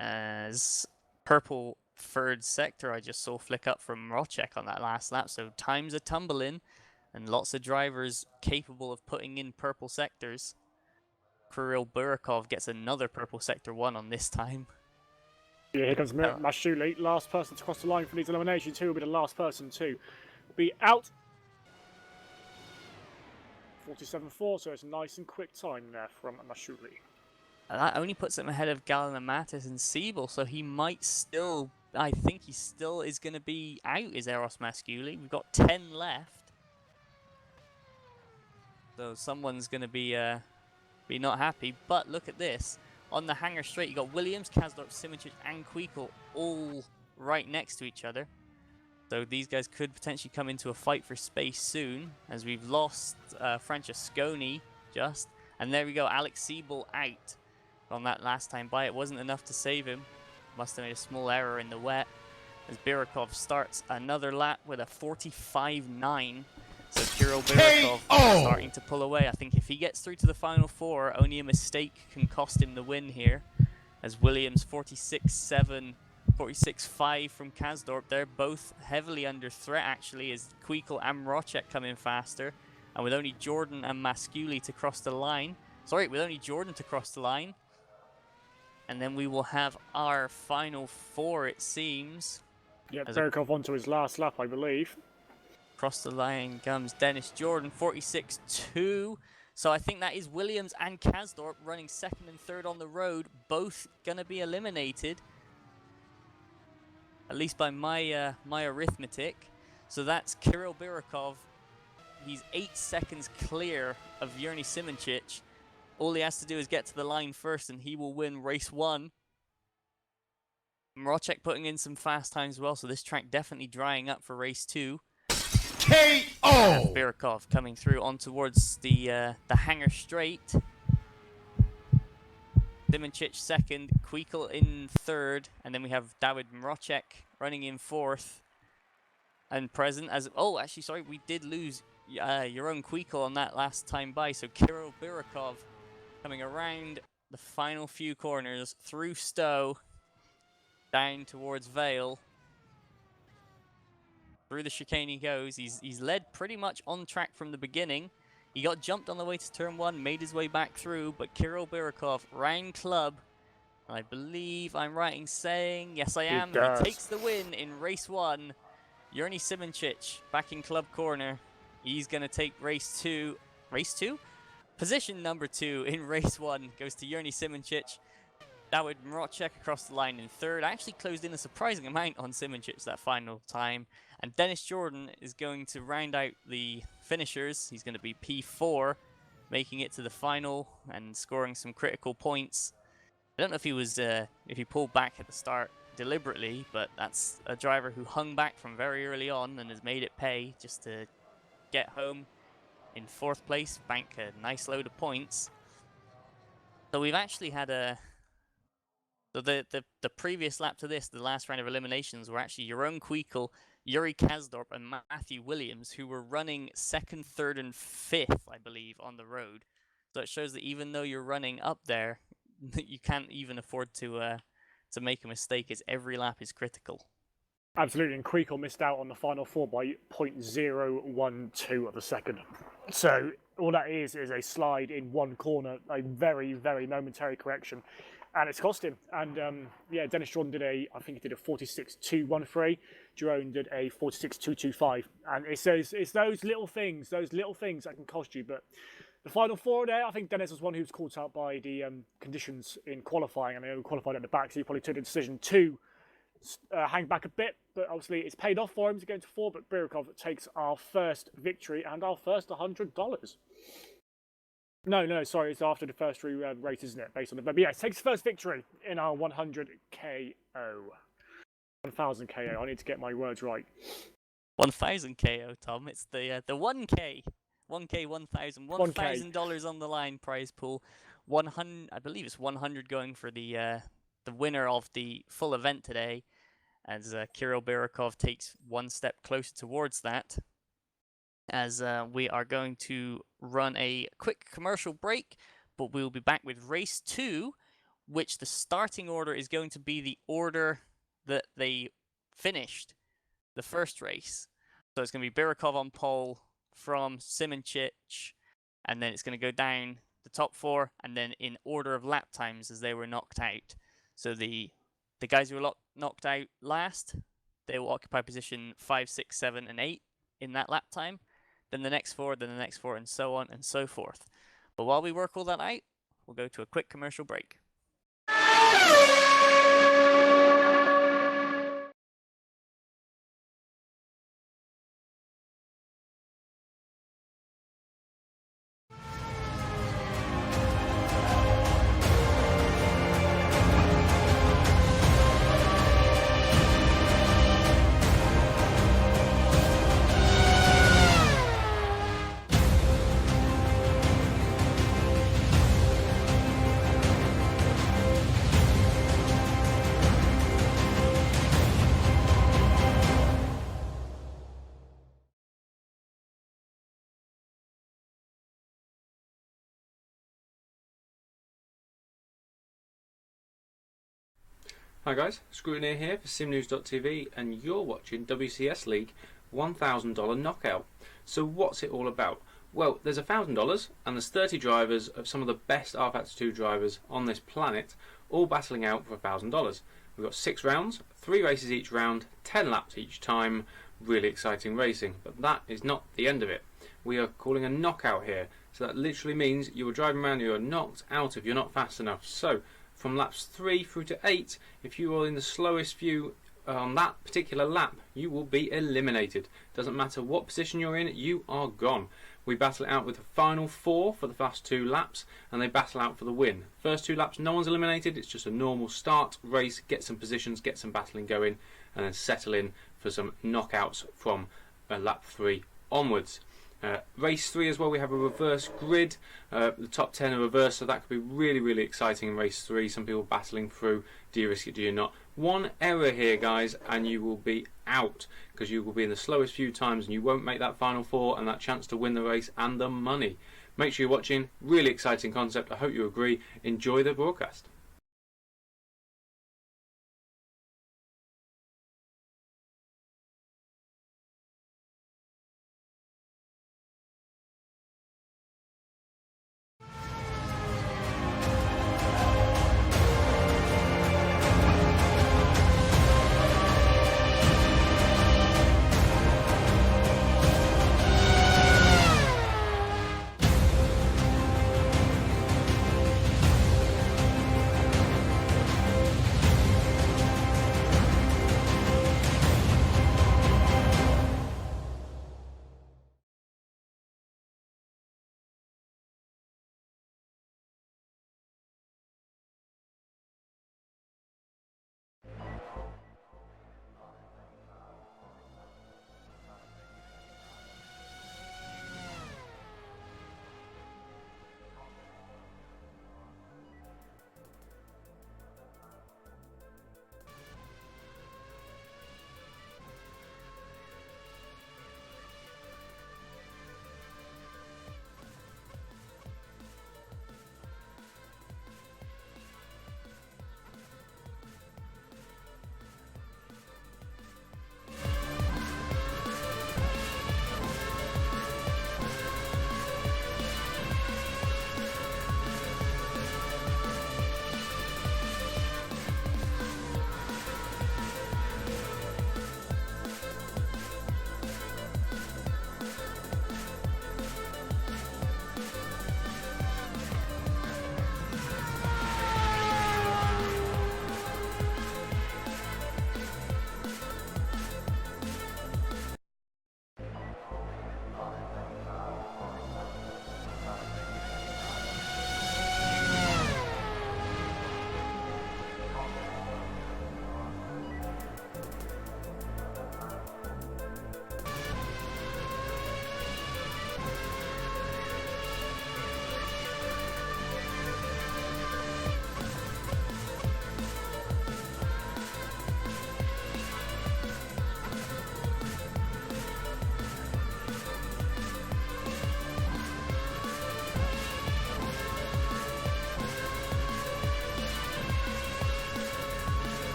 As purple third sector, I just saw flick up from Rocek on that last lap. So times are tumbling, and lots of drivers capable of putting in purple sectors. Kirill Burakov gets another purple sector 1 on this time. Yeah, here comes Mashuli, last person to cross the line for these eliminations. Who will be the last person to be out? 47.4, so it's a nice and quick time there from Mashuli. That only puts him ahead of Galanamatis and Siebel, so he might still, I think he still is going to be out, is Eros Masculi. We've got 10 left. So someone's going to be not happy. But look at this. On the hanger straight, you got Williams, Kasdorp, Simoncic, and Kuikel all right next to each other. So these guys could potentially come into a fight for space soon, as we've lost Francesconi just. And there we go, Alex Siebel out on that last time by. It wasn't enough to save him. Must have made a small error in the wet. As Birakov starts another lap with a 45.9. So Kirill Birakov starting to pull away. I think if he gets through to the final 4, only a mistake can cost him the win here. As Williams 46.7, 46.5 from Kasdorp. They're both heavily under threat actually, as Kuikel and Rocek come in faster. And with only Jordan and Masculi to cross the line. Sorry, with only Jordan to cross the line. and then we will have our final four, it seems. Yeah, As Berikov onto his last lap, I believe. Across the line comes Dennis Jordan, 46.2. So I think that is Williams and Kasdorp running second and third on the road, both going to be eliminated, at least by my my arithmetic. So that's Kirill Birikov. He's 8 seconds clear of Yerny Simoncic. All he has to do is get to the line first, and he will win race 1. Mrocek putting in some fast times as well, so this track definitely drying up for race 2. KO! Birikov coming through on towards the hangar straight. Simoncic second, Kweekel in third, and then we have Dawid Mrocek running in fourth. And present as actually sorry, we did lose Jeroen Kweekel on that last time by. So Kirill Birikov coming around the final few corners through Stowe, down towards Vale. Through the chicane he goes. He's led pretty much on track from the beginning. He got jumped on the way to turn 1, made his way back through, but Kirill Birikov, round club, and I believe I'm right in saying, yes I am, he takes the win in race 1. Yerny Simoncic back in club corner. He's going to take race 2. Race 2? Position number 2 in race 1 goes to Yerny Simoncic. Dawid Mrocek across the line in third. Actually closed in a surprising amount on Simoncic that final time. And Dennis Jordan is going to round out the finishers. He's going to be P4, making it to the final and scoring some critical points. I don't know if he was if he pulled back at the start deliberately, but that's a driver who hung back from very early on and has made it pay just to get home in 4th place, bank a nice load of points. So we've actually had a... So the previous lap to this, the last round of eliminations, were actually Jeroen Kweekel, Yuri Kasdorp, and Matthew Williams, who were running 2nd, 3rd, and 5th, I believe, on the road. So it shows that even though you're running up there, you can't even afford to make a mistake, as every lap is critical. Absolutely, and Kweekel missed out on the final 4 by 0.012 of a second. So all that is a slide in one corner, a very, very momentary correction. And it's cost him. And yeah, Dennis Jordan did I think he did a 46.213. Jerome did a 46.225. And it's those little things that can cost you. But the final 4 there, I think Dennis was one who was caught out by the conditions in qualifying. And they qualified at the back, so he probably took the decision to hang back a bit. But obviously, it's paid off for him to go into 4. But Birikov takes our first victory and our first $100. No, sorry, it's after the first 3 race, isn't it? Based on the... But yeah, it takes first victory in our 100 KO. 1,000 KO, I need to get my words right. 1,000 KO, Tom. It's the 1K. 1K, 1,000. $1,000 on the line prize pool. 100, I believe it's 100 going for the winner of the full event today, as Kirill Birikov takes one step closer towards that. As we are going to run a quick commercial break, but we'll be back with race 2, which the starting order is going to be the order that they finished the first race. So it's going to be Birikov on pole from Simoncic, and then it's going to go down the top 4, and then in order of lap times as they were knocked out. So the guys who were knocked out last, they will occupy position 5, 6, 7, and 8 in that lap time. Then the next 4, then the next 4, and so on and so forth. But while we work all that out, we'll go to a quick commercial break. Hi guys, Scrutineer here for SimNews.tv, and you're watching WCSLeague $1,000 Knockout. So what's it all about? Well, there's $1,000 and there's 30 drivers of some of the best Rfactor 2 drivers on this planet, all battling out for $1,000. We've got 6 rounds, 3 races each round, 10 laps each time. Really exciting racing, but that is not the end of it. We are calling a knockout here, so that literally means you are driving around, you are knocked out if you're not fast enough. So from laps 3 through to 8, if you are in the slowest view on that particular lap, you will be eliminated. Doesn't matter what position you're in, you are gone. We battle it out with the final 4 for the first 2 laps, and they battle out for the win. First 2 laps, no one's eliminated. It's just a normal start race, get some positions, get some battling going, and then settle in for some knockouts from lap 3 onwards. Race 3 as well, we have a reverse grid. The top 10 are reversed, so that could be really, really exciting in race 3. Some people battling through. Do you risk it, do you not? One error here, guys, and you will be out, because you will be in the slowest few times and you won't make that final 4 and that chance to win the race and the money. Make sure you're watching. Really exciting concept. I hope you agree. Enjoy the broadcast.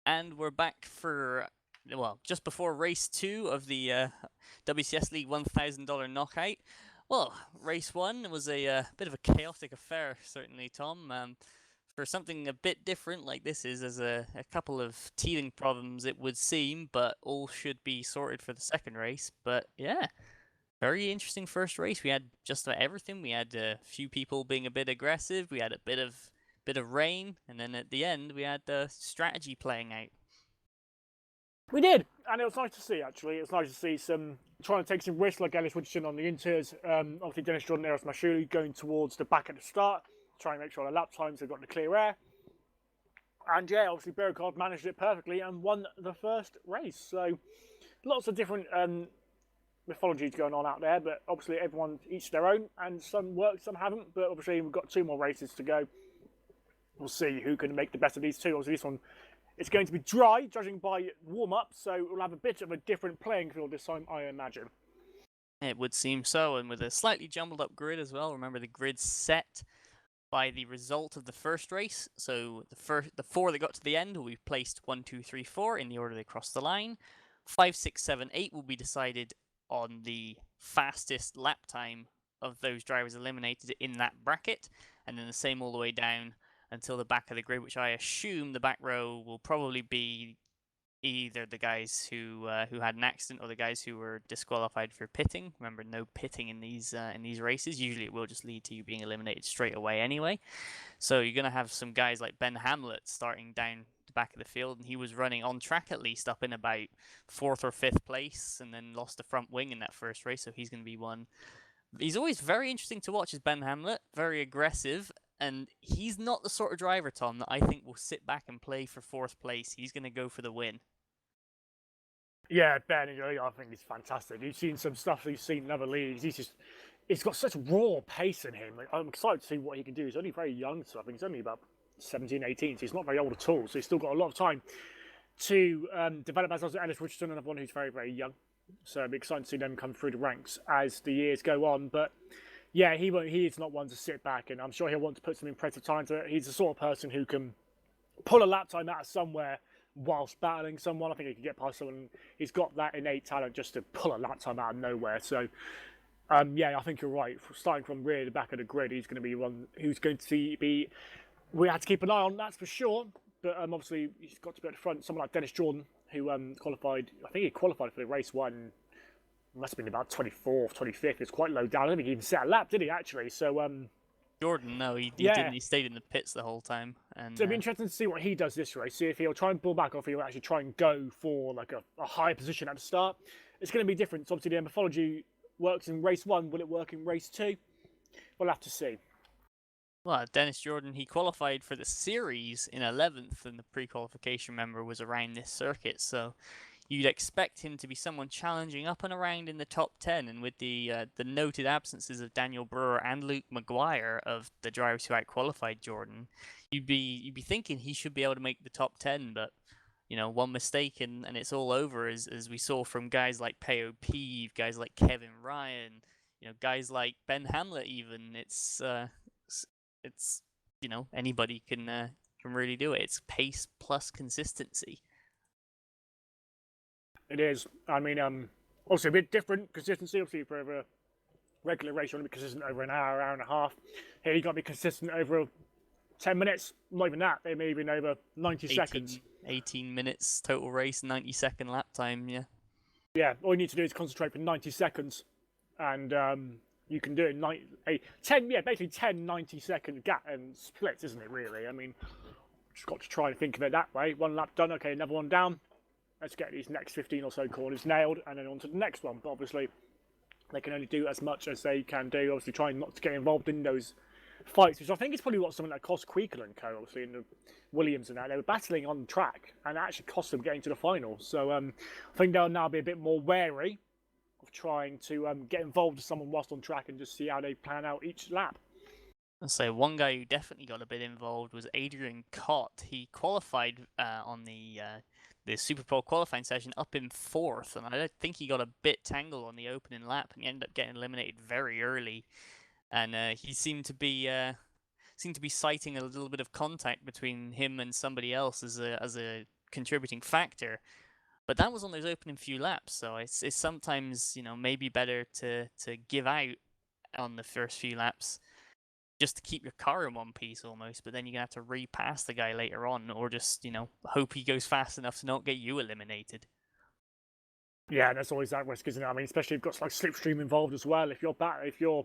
And we're back for, well, just before race 2 of the WCS League $1,000 knockout. Well, race 1 was a bit of a chaotic affair, certainly, Tom. For something a bit different like this is, as a couple of teething problems, it would seem, but all should be sorted for the second race. But yeah, very interesting first race. We had just about everything. We had a few people being a bit aggressive. We had a bit of rain, and then at the end we had strategy playing out. We did, and it was nice to see, actually. It was nice to see some trying to take some risks, like Ellis Richardson on the inters. Obviously, Dennis Jordan, Eros Mashuli going towards the back at the start, trying to make sure the lap times have got the clear air. And yeah, obviously, Beauregard managed it perfectly and won the first race. So lots of different mythologies going on out there, but obviously, everyone each their own, and some worked, some haven't. But obviously, we've got 2 more races to go. We'll see who can make the best of these 2. Obviously, this one, it's going to be dry, judging by warm-up, so we'll have a bit of a different playing field this time, I imagine. It would seem so, and with a slightly jumbled up grid as well. Remember, the grid's set by the result of the first race, so the 4 that got to the end will be placed 1, 2, 3, 4 in the order they crossed the line. 5, 6, 7, 8 will be decided on the fastest lap time of those drivers eliminated in that bracket, and then the same all the way down until the back of the grid, which I assume the back row will probably be either the guys who had an accident or the guys who were disqualified for pitting. Remember, no pitting in these races. Usually, it will just lead to you being eliminated straight away anyway. So you're gonna have some guys like Ben Hamlet starting down the back of the field, and he was running on track at least up in about 4th or 5th place, and then lost the front wing in that first race. So he's gonna be one. He's always very interesting to watch, is Ben Hamlet. Very aggressive. And he's not the sort of driver, Tom, that I think will sit back and play for 4th place. He's going to go for the win. Yeah, Ben, I think he's fantastic. You've seen some stuff that you've seen in other leagues. He's got such raw pace in him. I'm excited to see what he can do. He's only very young, so I think he's only about 17, 18, so he's not very old at all. So he's still got a lot of time to develop, as also Ellis Richardson, another one who's very, very young. So it'll be exciting to see them come through the ranks as the years go on. But yeah, he is not one to sit back, and I'm sure he'll want to put some impressive time to it. He's the sort of person who can pull a lap time out of somewhere whilst battling someone. I think he can get past someone. He's got that innate talent just to pull a lap time out of nowhere. So, yeah, I think you're right. Starting from really the back of the grid, he's going to be one who's going to be. We have to keep an eye on, that's for sure. But obviously, he's got to be at the front. Someone like Dennis Jordan, who qualified. I think he qualified for the race 1. Must have been about 24th, 25th. It's quite low down. I don't think he even set a lap, did he, actually? So, Jordan, no, he didn't. He stayed in the pits the whole time. And so it'll be interesting to see what he does this race. See if he'll try and pull back, or if he'll actually try and go for like a higher position at the start. It's going to be different. So obviously, the mythology works in race 1. Will it work in race 2? We'll have to see. Well, Dennis Jordan, he qualified for the series in 11th, and the pre-qualification member was around this circuit. So you'd expect him to be someone challenging up and around in the top 10, and with the noted absences of Daniel Brewer and Luke Maguire of the drivers who out-qualified Jordan, you'd be thinking he should be able to make the top 10, but one mistake and it's all over, as we saw from guys like Peo Peeve, guys like Kevin Ryan, guys like Ben Hamlet even. It's anybody can really do it. It's pace plus consistency. It is. I mean, obviously a bit different consistency. Obviously, for a regular race, you want to be consistent over an hour, hour and a half. Here, you got to be consistent over 10 minutes. Not even that. They may have been over 90 seconds. 18 minutes total race, 90-second lap time. Yeah. Yeah. All you need to do is concentrate for 90 seconds, and you can do it in 10. Yeah, basically 10 90-second gap and splits, isn't it? Really. I mean, just got to try and think of it that way. One lap done. Okay, another one down. Let's get these next 15 or so corners nailed, and then on to the next one. But obviously, they can only do as much as they can do. Obviously, trying not to get involved in those fights, which I think is probably what something that cost Queekel and co. Obviously, in the Williams and that, they were battling on track, and it actually cost them getting to the final. So I think they'll now be a bit more wary of trying to get involved with someone whilst on track and just see how they plan out each lap. I'll say one guy who definitely got a bit involved was Adrian Cott. He qualified on the Super Bowl qualifying session up in 4th, and I don't think he got a bit tangled on the opening lap, and he ended up getting eliminated very early. And he seemed to be citing a little bit of contact between him and somebody else as a contributing factor. But that was on those opening few laps, so it's sometimes, you know, maybe better to give out on the first few laps just to keep your car in one piece almost, but then you're going to have to repass the guy later on, or just, you know, hope he goes fast enough to not get you eliminated. Yeah, there's always that risk, isn't it? I mean, especially if you've got like slipstream involved as well. If you're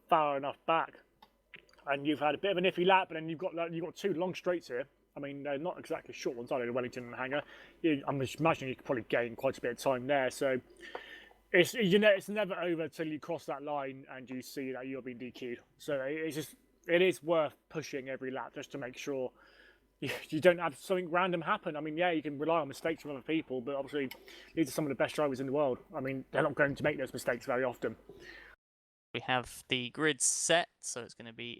far enough back and you've had a bit of an iffy lap, and then you've got 2 long straights here. I mean, they're not exactly short ones, are they? Wellington and Hanger. I'm imagining you could probably gain quite a bit of time there. So it's never over till you cross that line and you see that you're being DQ'd. So it is worth pushing every lap just to make sure you don't have something random happen. I mean, yeah, you can rely on mistakes from other people, but obviously these are some of the best drivers in the world. I mean, they're not going to make those mistakes very often. We have the grid set, so it's going to be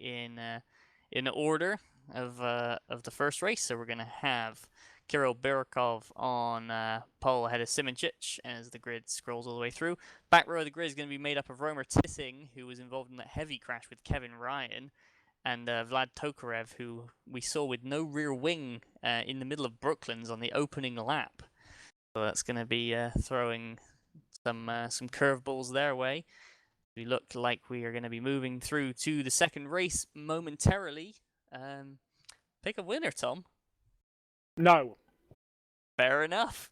in order of the first race. So we're going to have Kirill Birakov on pole ahead of Simoncic as the grid scrolls all the way through. Back row of the grid is going to be made up of Romer Tissing, who was involved in that heavy crash with Kevin Ryan, and Vlad Tokarev, who we saw with no rear wing in the middle of Brooklands on the opening lap. So that's going to be throwing some curveballs their way. We look like we are going to be moving through to the second race momentarily. Pick a winner, Tom. No. Fair enough.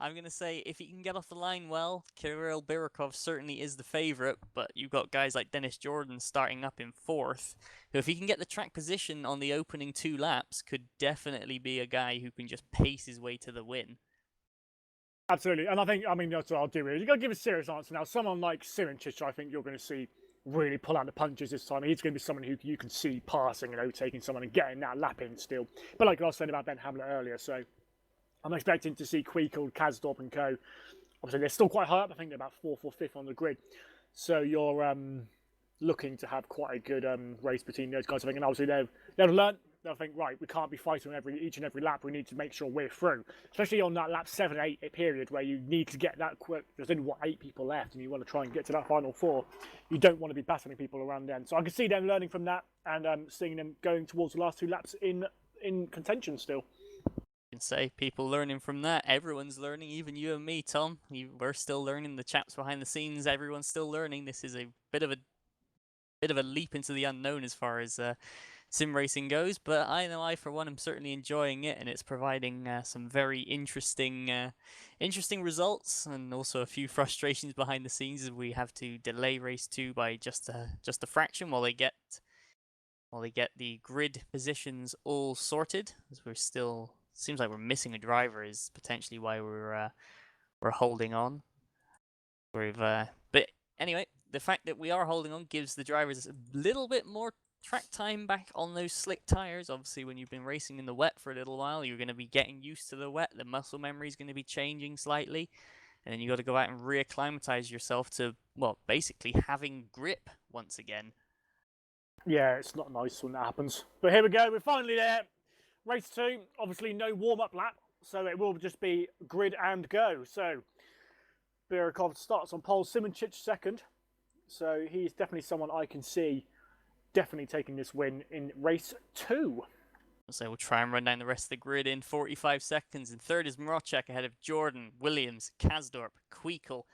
I'm going to say if he can get off the line well, Kirill Birakov certainly is the favourite, but you've got guys like Dennis Jordan starting up in 4th, who if he can get the track position on the opening 2 laps, could definitely be a guy who can just pace his way to the win. Absolutely, and I mean, that's what I'll do. You've got to give a serious answer now. Someone like Simoncic, I think you're going to see really pull out the punches this time. He's going to be someone who you can see passing and overtaking someone and getting that lap in still. But like I was saying about Ben Hamlet earlier, so I'm expecting to see Queekle, Kasdorp and co. Obviously, they're still quite high up. I think they're about 4th or 5th on the grid. So you're looking to have quite a good race between those guys. I think, and obviously they'll learn. They'll think, right, we can't be fighting each and every lap. We need to make sure we're through. Especially on that lap 7, 8 period where you need to get that quick. There's only, 8 people left and you want to try and get to that final 4. You don't want to be battling people around then. So I can see them learning from that and seeing them going towards the last 2 laps in contention still. You can say people learning from that. Everyone's learning, even you and me, Tom. We're still learning. The chaps behind the scenes, everyone's still learning. This is a bit of a leap into the unknown as far as sim racing goes, but I know I for one am certainly enjoying it, and it's providing some very interesting results, and also a few frustrations behind the scenes as we have to delay race 2 by just a fraction while they get the grid positions all sorted. As we're still seems like we're missing a driver is potentially why we're holding on. But anyway, the fact that we are holding on gives the drivers a little bit more track time back on those slick tires. Obviously, when you've been racing in the wet for a little while, you're going to be getting used to the wet. The muscle memory is going to be changing slightly, and then you got to go out and reacclimatize yourself to, well, basically having grip once again. Yeah, it's not nice when that happens. But here we go. We're finally there. Race 2. Obviously, no warm-up lap, so it will just be grid and go. So Birakov starts on pole. Simoncic second. So he's definitely someone I can see definitely taking this win in race 2. So we'll try and run down the rest of the grid in 45 seconds. In 3rd is Marocek ahead of Jordan, Williams, Kasdorp, Queekle,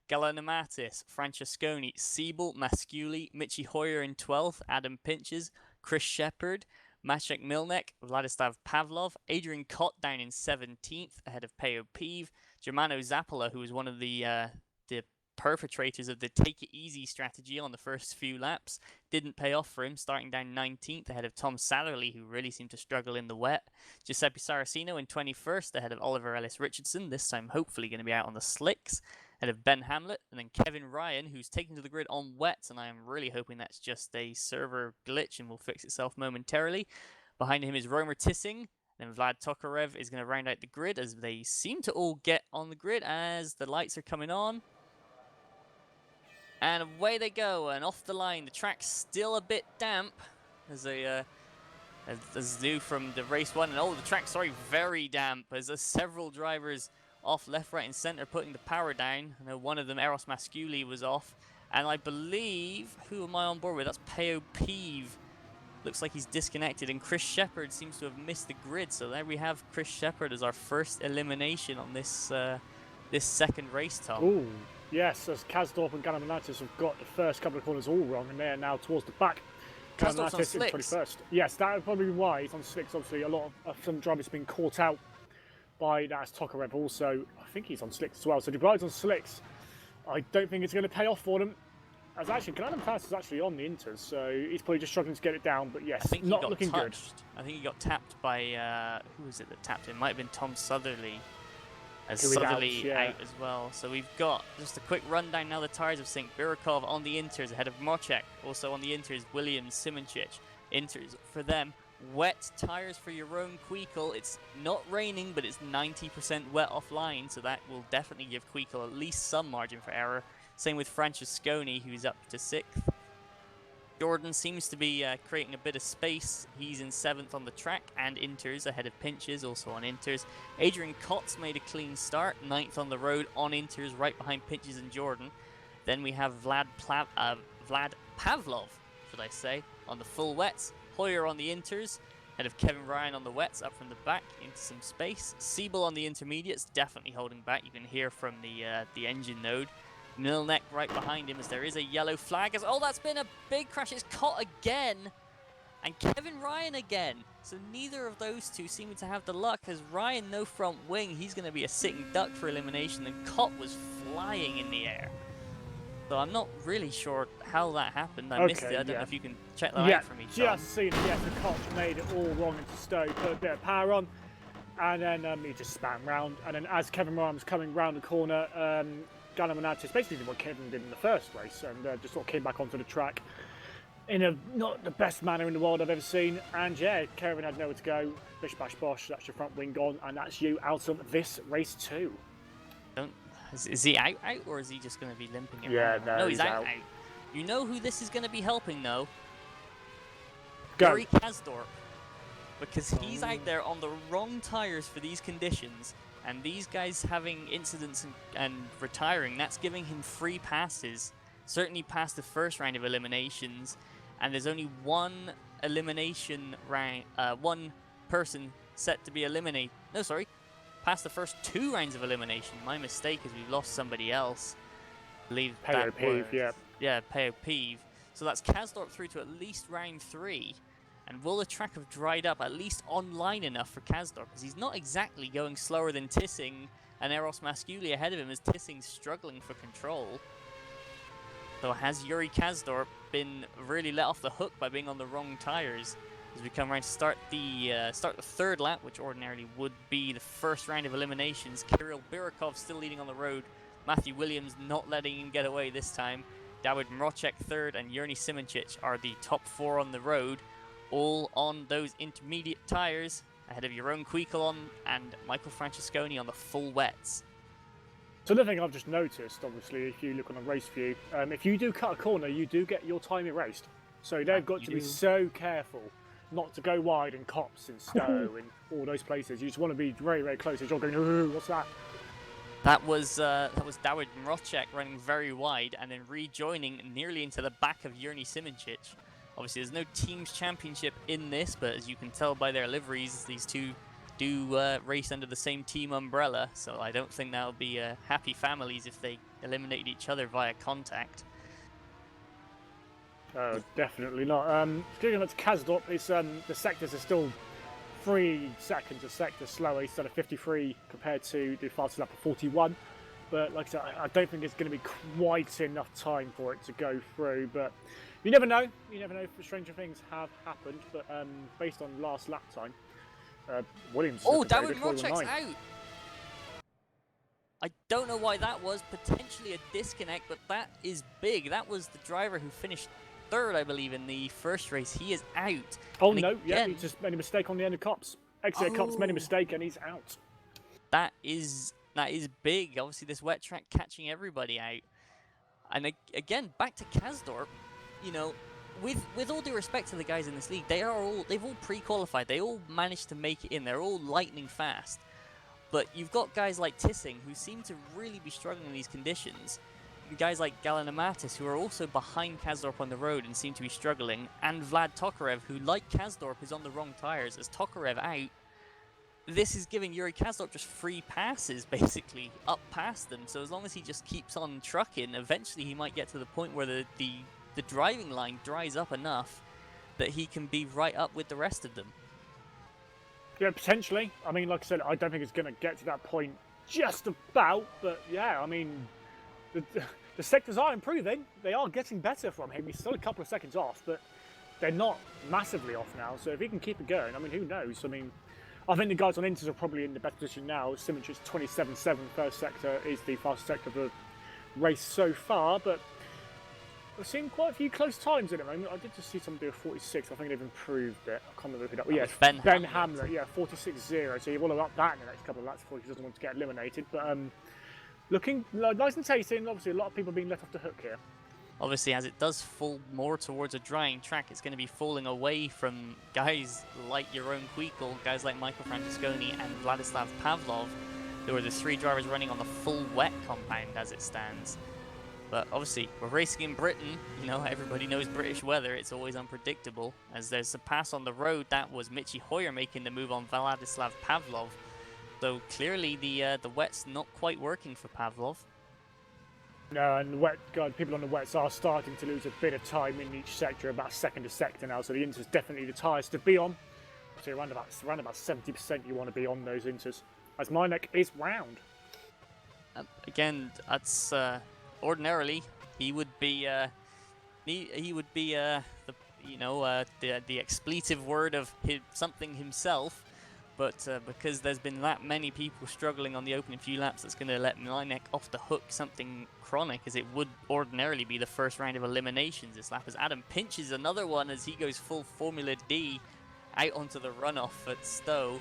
Galanamatis, Francesconi, Siebel, Masculi, Michi Hoyer in 12th, Adam Pinches, Chris Shepard, Maciek Milnek, Vladislav Pavlov, Adrian Kott down in 17th ahead of Peo Pive, Germano Zappola, who was one of the perpetrators of the take it easy strategy on the first few laps, didn't pay off for him, starting down 19th ahead of Tom Satherley, who really seemed to struggle in the wet. Giuseppe Saracino in 21st ahead of Oliver Ellis Richardson, this time hopefully going to be out on the slicks, ahead of Ben Hamlet, and then Kevin Ryan, who's taken to the grid on wet, and I am really hoping that's just a server glitch and will fix itself momentarily. Behind him is Romer Tissing. Then Vlad Tokarev is going to round out the grid as they seem to all get on the grid as the lights are coming on. And away they go, and off the line. The track's still a bit damp, as new from the race 1. And oh, the track's very damp, as there's several drivers off left, right, and center putting the power down. I know one of them, Eros Masculi, was off. And I believe, who am I on board with? That's Peo Pive, looks like he's disconnected, and Chris Shepard seems to have missed the grid. So there we have Chris Shepard as our first elimination on this this second race, Tom. Ooh, yes, as Kazdorp and Galamanatis have got the first couple of corners all wrong, and they're now towards the back. Kazdorp's on in slicks. 21st. Yes, that would probably be why he's on slicks. Obviously, a lot of some drivers have been caught out by that's Tokarev also. I think he's on slicks as well. So DeBride's on slicks. I don't think it's going to pay off for them. As actually, Galamanatis is actually on the inters, so he's probably just struggling to get it down. But yes, I think not he got looking touched. good. I think he got tapped by who was it that tapped him? Might have been Tom Sutherly. As Who is out, Sutherly yeah. out as well. So we've got just a quick rundown now. The tyres of St. Birikov on the inters ahead of Mocek. Also on the inters, Williams, Simoncic. Inters for them. Wet tyres for Jeroen Kweekel. It's not raining, but it's 90% wet offline, so that will definitely give Kweekel at least some margin for error. Same with Francesconi, who's up to 6th. Jordan seems to be creating a bit of space. He's in 7th on the track and inters ahead of Pinches, also on inters. Adrian Kotz made a clean start, 9th on the road on inters, right behind Pinches and Jordan. Then we have Vlad Pavlov, should I say, on the full wets. Hoyer on the inters, ahead of Kevin Ryan on the wets, up from the back into some space. Siebel on the intermediates, definitely holding back. You can hear from the engine node. Milnek right behind him as there is a yellow flag. Oh, that's been a big crash. It's Cott again. And Kevin Ryan again. So neither of those two seem to have the luck, as Ryan, no front wing. He's going to be a sitting duck for elimination. And Cott was flying in the air. So I'm not really sure how that happened. I missed it. I don't know if you can check that out for me, Tom. Just seen it. Yes, the Koch made it all wrong into Stowe. Put a bit of power on. And then he just span round. And then as Kevin Ryan was coming round the corner, Galamanatis basically did what Kevin did in the first race and just sort of came back onto the track in a not the best manner in the world I've ever seen. And yeah, Kevin had nowhere to go. Bish bash bosh, that's your front wing gone, and that's you out of this race too. Is he out, or is he just going to be limping Yeah, around? no, he's he's out. out. You know who this is going to be helping though? Go. Gary Kasdorp, because he's out there on the wrong tyres for these conditions. And these guys having incidents and retiring, that's giving him free passes, certainly past the first round of eliminations. And there's only one elimination round, one person set to be eliminated. No, sorry, past the first 2 rounds of elimination. My mistake is we've lost somebody else. I believe Peo Peeve, yeah. Yeah, Peo Peeve. So that's Kasdorp through to at least round 3. And will the track have dried up at least online enough for Kasdorp? Because he's not exactly going slower than Tissing and Eros Masculi ahead of him, as Tissing's struggling for control. So has Yuri Kasdorp been really let off the hook by being on the wrong tyres? As we come around to start the 3rd lap, which ordinarily would be the first round of eliminations. Kirill Birikov still leading on the road. Matthew Williams not letting him get away this time. Dawid Mrocek 3rd and Yerny Simoncic are the top 4 on the road. All on those intermediate tyres, ahead of Jeroen Kweekel on and Michael Francesconi on the full wets. So another thing I've just noticed, obviously, if you look on the race view, if you do cut a corner, you do get your time erased. So they've got to be so careful not to go wide in Cops and Stowe and all those places. You just want to be very, very close. As you're going, ooh, what's that? That was Dawid Mrocek running very wide and then rejoining nearly into the back of Yerny Simoncic. Obviously, there's no teams championship in this, but as you can tell by their liveries, these two do race under the same team umbrella. So I don't think that'll be happy families if they eliminate each other via contact. Oh, definitely not. Speaking of Kasdorp, it's, the sectors are still 3 seconds a sector slower. He's done a 53 compared to the fastest lap of 41. But like I said, I don't think it's going to be quite enough time for it to go through. But you never know. You never know. Stranger things have happened. But based on last lap time, Williams. Oh, Dawid Mrocek's out. I don't know why that was. Potentially a disconnect, but that is big. That was the driver who finished 3rd, I believe, in the first race. He is out. Oh, and no. again, Yeah, he just made a mistake on the end of Cops. Exit Cops made a mistake and he's out. That is big. Obviously, this wet track catching everybody out. And again, back to Kasdorp. You know, with all due respect to the guys in this league, they've all pre-qualified. They all managed to make it in. They're all lightning fast. But you've got guys like Tissing who seem to really be struggling in these conditions. guys like Galanamatis, who are also behind Kazdorp on the road and seem to be struggling, and Vlad Tokarev, who, like Kazdorp, is on the wrong tyres. As Tokarev out, this is giving Yuri Kazdorp just free passes, basically, up past them. So as long as he just keeps on trucking, eventually he might get to the point where the driving line dries up enough that he can be right up with the rest of them. Yeah, potentially. I mean, like I said, I don't think it's going to get to that point just about, but yeah, I mean, the sectors are improving. They are getting better from him. He's still a couple of seconds off, but they're not massively off now. So if he can keep it going, I mean, who knows? I mean, I think the guys on Inters are probably in the best position now. Simic is 27.7. First sector is the fastest sector of the race so far, but we're seeing quite a few close times at the moment. I did just see someone do a 46. I think they've improved it. I can't remember who that was. Yeah, Ben Hamlet. Yeah, 46.0. So you want to up that in the next couple of laps before he doesn't want to get eliminated. But looking nice and tasty, and obviously a lot of people being let off the hook here. Obviously, as it does fall more towards a drying track, it's going to be falling away from guys like Jeroen Kweekel, guys like Michael Francesconi and Vladislav Pavlov, who are the three drivers running on the full wet compound as it stands. But obviously, we're racing in Britain. You know, everybody knows British weather. It's always unpredictable. As there's a pass on the road, that was Mitchy Hoyer making the move on Vladislav Pavlov. Though clearly the wet's not quite working for Pavlov. No, and the wet, God, people on the wets are starting to lose a bit of time in each sector, about a second a sector now. So the Inters definitely the tyres to be on. So around about 70% you want to be on those Inters, as my neck is round. Again, that's ordinarily he would be the expletive word of something himself. But because there's been that many people struggling on the opening few laps, that's going to let Mlinek off the hook something chronic, as it would ordinarily be the first round of eliminations this lap, as Adam pinches another one as he goes full Formula D out onto the runoff at Stowe.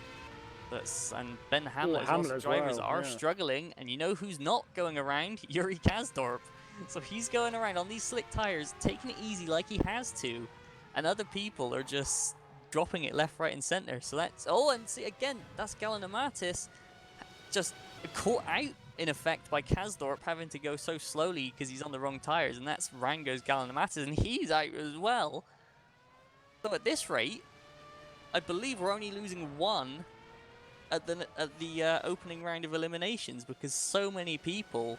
And Ben Hamlet drivers are struggling, and you know who's not going around? Yuri Kazdorp. So he's going around on these slick tyres, taking it easy like he has to, and other people are just dropping it left, right, and centre. So that's and see again, that's Galanamatis just caught out in effect by Kazdorp having to go so slowly because he's on the wrong tyres, and that's Rango's Galanamatis, and he's out as well. So at this rate, I believe we're only losing one at the opening round of eliminations because so many people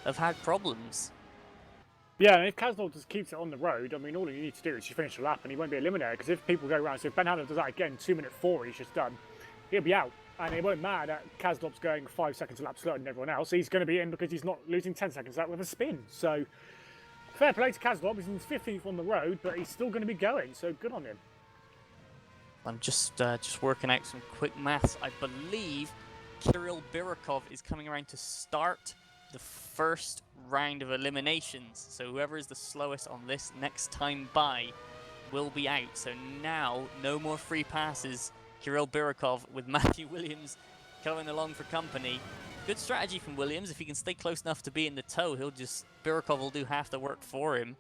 have had problems. Yeah, and if Kazdorp just keeps it on the road, I mean, all you need to do is just finish the lap and he won't be eliminated. Because if people go around, so if Ben Hamlet does that again, 2:04 he's just done, he'll be out. And it won't matter that Kazdorp's going 5 seconds a lap slower than everyone else. He's going to be in because he's not losing 10 seconds out with a spin. So, fair play to Kazdorp. He's in 15th on the road, but he's still going to be going. So, good on him. I'm just working out some quick maths. I believe Kirill Birakov is coming around to start the first round of eliminations. So whoever is the slowest on this next time by will be out. So now, no more free passes. Kirill Birakov with Matthew Williams coming along for company. Good strategy from Williams. If he can stay close enough to be in the tow, Birakov will do half the work for him.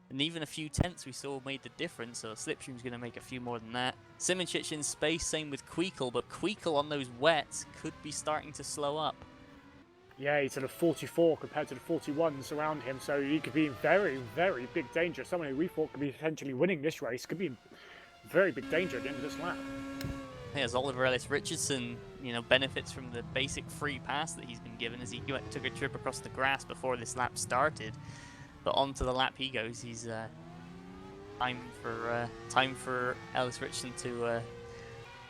And even a few tenths we saw made the difference, so Slipstream's going to make a few more than that. Simoncic in space, same with Kweekel, but Kweekel on those wets could be starting to slow up. Yeah, he's at a 44 compared to the 41s around him, so he could be in very, very big danger. Someone who we thought could be potentially winning this race could be in very big danger at the end of this lap. As Oliver Ellis Richardson, benefits from the basic free pass that he's been given as he took a trip across the grass before this lap started. But onto the lap he goes. He's time for Ellis Richardson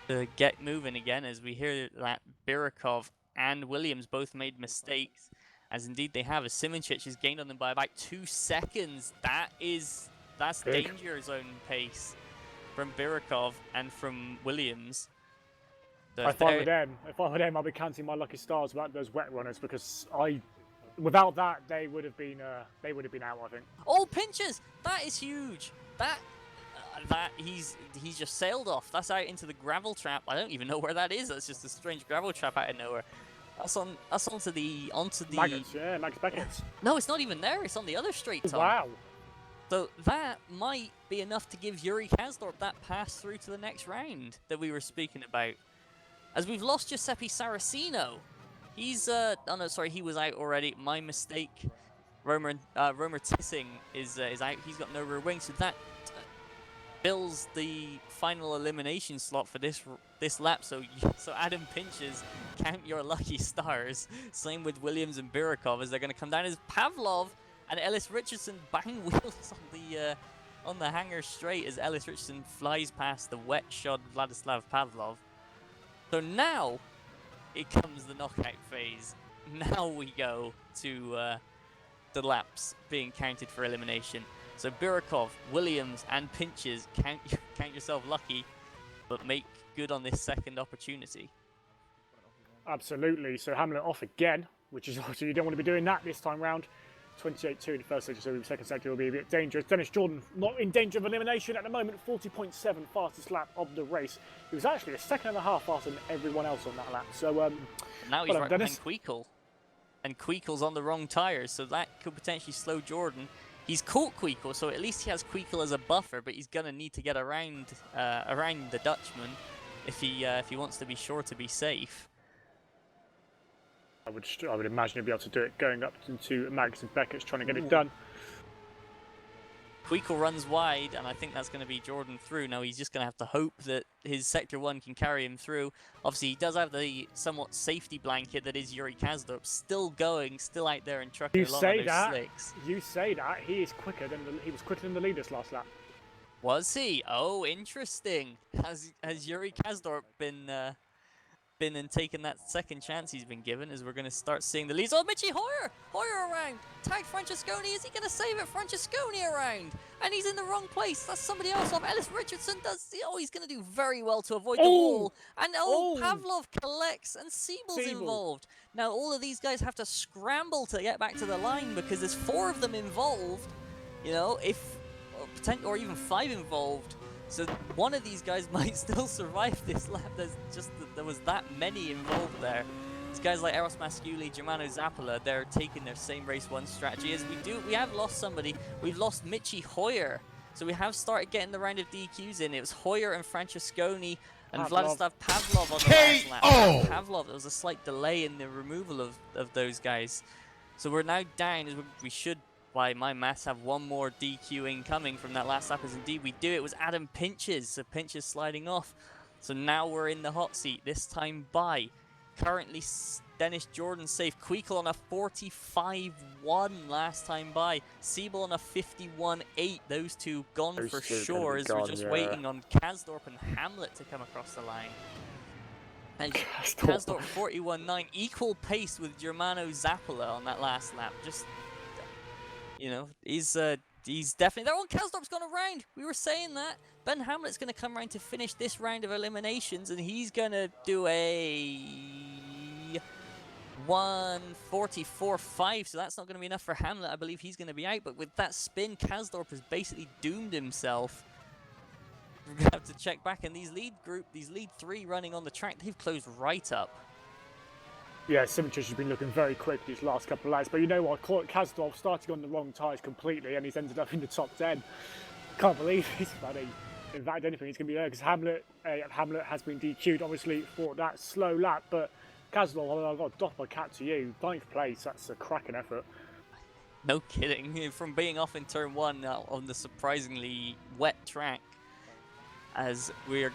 to get moving again, as we hear that Birakov and Williams both made mistakes, as indeed they have, as Simoncic has gained on them by about 2 seconds. That's big. Danger zone pace from Birakov and from Williams. If I were them, I'd be counting my lucky stars about those wet runners, because without that they would have been out, I think. Oh, pinches! That is huge. That he's just sailed off. That's out into the gravel trap. I don't even know where that is. That's just a strange gravel trap out of nowhere. That's onto the Maggots, yeah, Max Beckett's. No, it's not even there. It's on the other straight, Tom. Wow. So that might be enough to give Yuri Kazdorp that pass through to the next round that we were speaking about. As we've lost Giuseppe Saracino. He was out already. My mistake. Romer Tissing is out. He's got no rear wing, so that fills the final elimination slot for this lap. So Adam Pinches, count your lucky stars. Same with Williams and Birakov as they're going to come down as Pavlov and Ellis Richardson bang wheels on the hanger straight as Ellis Richardson flies past the wet shod Vladislav Pavlov. So now it comes the knockout phase. Now we go to the laps being counted for elimination. So Birakov, Williams, and Pinches, count yourself lucky, but make good on this second opportunity. Absolutely. So Hamlet off again, which is obviously you don't want to be doing that this time round. 28-2 in the first sector, so the second sector will be a bit dangerous. Dennis Jordan not in danger of elimination at the moment, 40.7 fastest lap of the race. He was actually a second and a half faster than everyone else on that lap. So now he's right behind Dennis. Queekle, and Queekle's on the wrong tyres, so that could potentially slow Jordan. He's caught Queekle, so at least he has Queekle as a buffer, but he's gonna need to get around the Dutchman if he wants to be sure to be safe. I would imagine he'll be able to do it going up into Magnus and Beckett's trying to get it done. Queekle runs wide, and I think that's going to be Jordan through. Now he's just going to have to hope that his Sector 1 can carry him through. Obviously, he does have the somewhat safety blanket that is Yuri Kazdorp, still going, still out there and trucking along on those slicks. You say that, he was quicker than the leaders last lap. Was he? Oh, interesting. Has Yuri Kazdorp been and taken that second chance he's been given, as we're going to start seeing the leads. Oh, Mitchie Hoyer around, tagged Francesconi. Is he going to save it? Francesconi around, and he's in the wrong place. That's somebody else off. Ellis Richardson does. Oh, he's going to do very well to avoid the wall. And Pavlov collects, and Siebel's involved. Now all of these guys have to scramble to get back to the line because there's 4 of them involved. You know, or even 5 involved. So one of these guys might still survive this lap. There was that many involved there. These guys like Eros Masculi, Germano Zappola, they're taking their same race 1 strategy. As we have lost somebody. We've lost Mitchie Hoyer. So we have started getting the round of DQs in. It was Hoyer and Francesconi and Vladislav Pavlov on the last lap. Pavlov, there was a slight delay in the removal of those guys. So we're now down, as we should, by my maths, have 1 more DQ incoming from that last lap, as indeed we do. It was Adam Pinches, so Pinches sliding off. So now we're in the hot seat, this time by. Currently Dennis Jordan safe. Queekle on a 45-1 last time by. Siebel on a 51-8. Those two gone for sure, as we're just waiting on Kazdorp and Hamlet to come across the line. And Kazdorp 41-9, equal pace with Germano Zappola on that last lap. Just, you know, he's definitely there. Oh, Kazdorp's gone around. We were saying that. Ben Hamlet's going to come around to finish this round of eliminations, and he's going to do a 1:44.5. So that's not going to be enough for Hamlet. I believe he's going to be out. But with that spin, Kazdorp has basically doomed himself. We're going to have to check back. And these lead 3 running on the track, they've closed right up. Yeah, Simichich has been looking very quick these last couple of laps, but you know what? Kazdorp starting on the wrong tyres completely, and he's ended up in the top 10. Can't believe he's funny. In fact, anything, he's going to be there because Hamlet has been DQ'd, obviously, for that slow lap. But Kazdorp, I've got to doff my cap to you. 9th place, that's a cracking effort. No kidding. From being off in turn 1 on the surprisingly wet track, as we're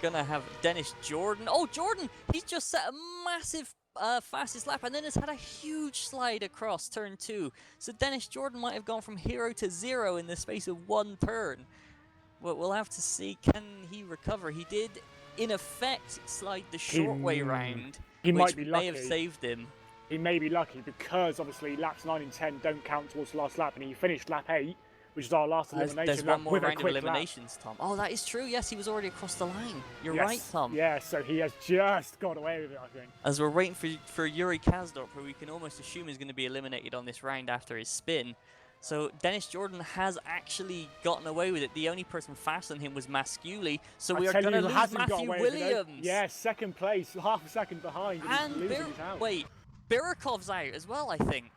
going to have Dennis Jordan. Oh, Jordan! He's just set a massive fastest lap, and then has had a huge slide across turn 2. So Dennis Jordan might have gone from hero to 0 in the space of 1 turn. But we'll have to see, can he recover? He did, in effect, slide the short way round, which might be may have saved him. He may be lucky because, obviously, laps 9 and 10 don't count towards the last lap, and he finished lap 8, which is our last elimination. There's 1 more with round a of quick eliminations, lap. Tom. Oh, that is true. Yes, he was already across the line. You're Yes. right, Tom. Yeah, so he has just got away with it, I think. As we're waiting for Yuri Kazdorp, who we can almost assume is going to be eliminated on this round after his spin. So Dennis Jordan has actually gotten away with it. The only person faster than him was Masculi. So we are going to lose Matthew Williams. Yeah, 2nd place, half a second behind. And wait, Birakov's out as well, I think.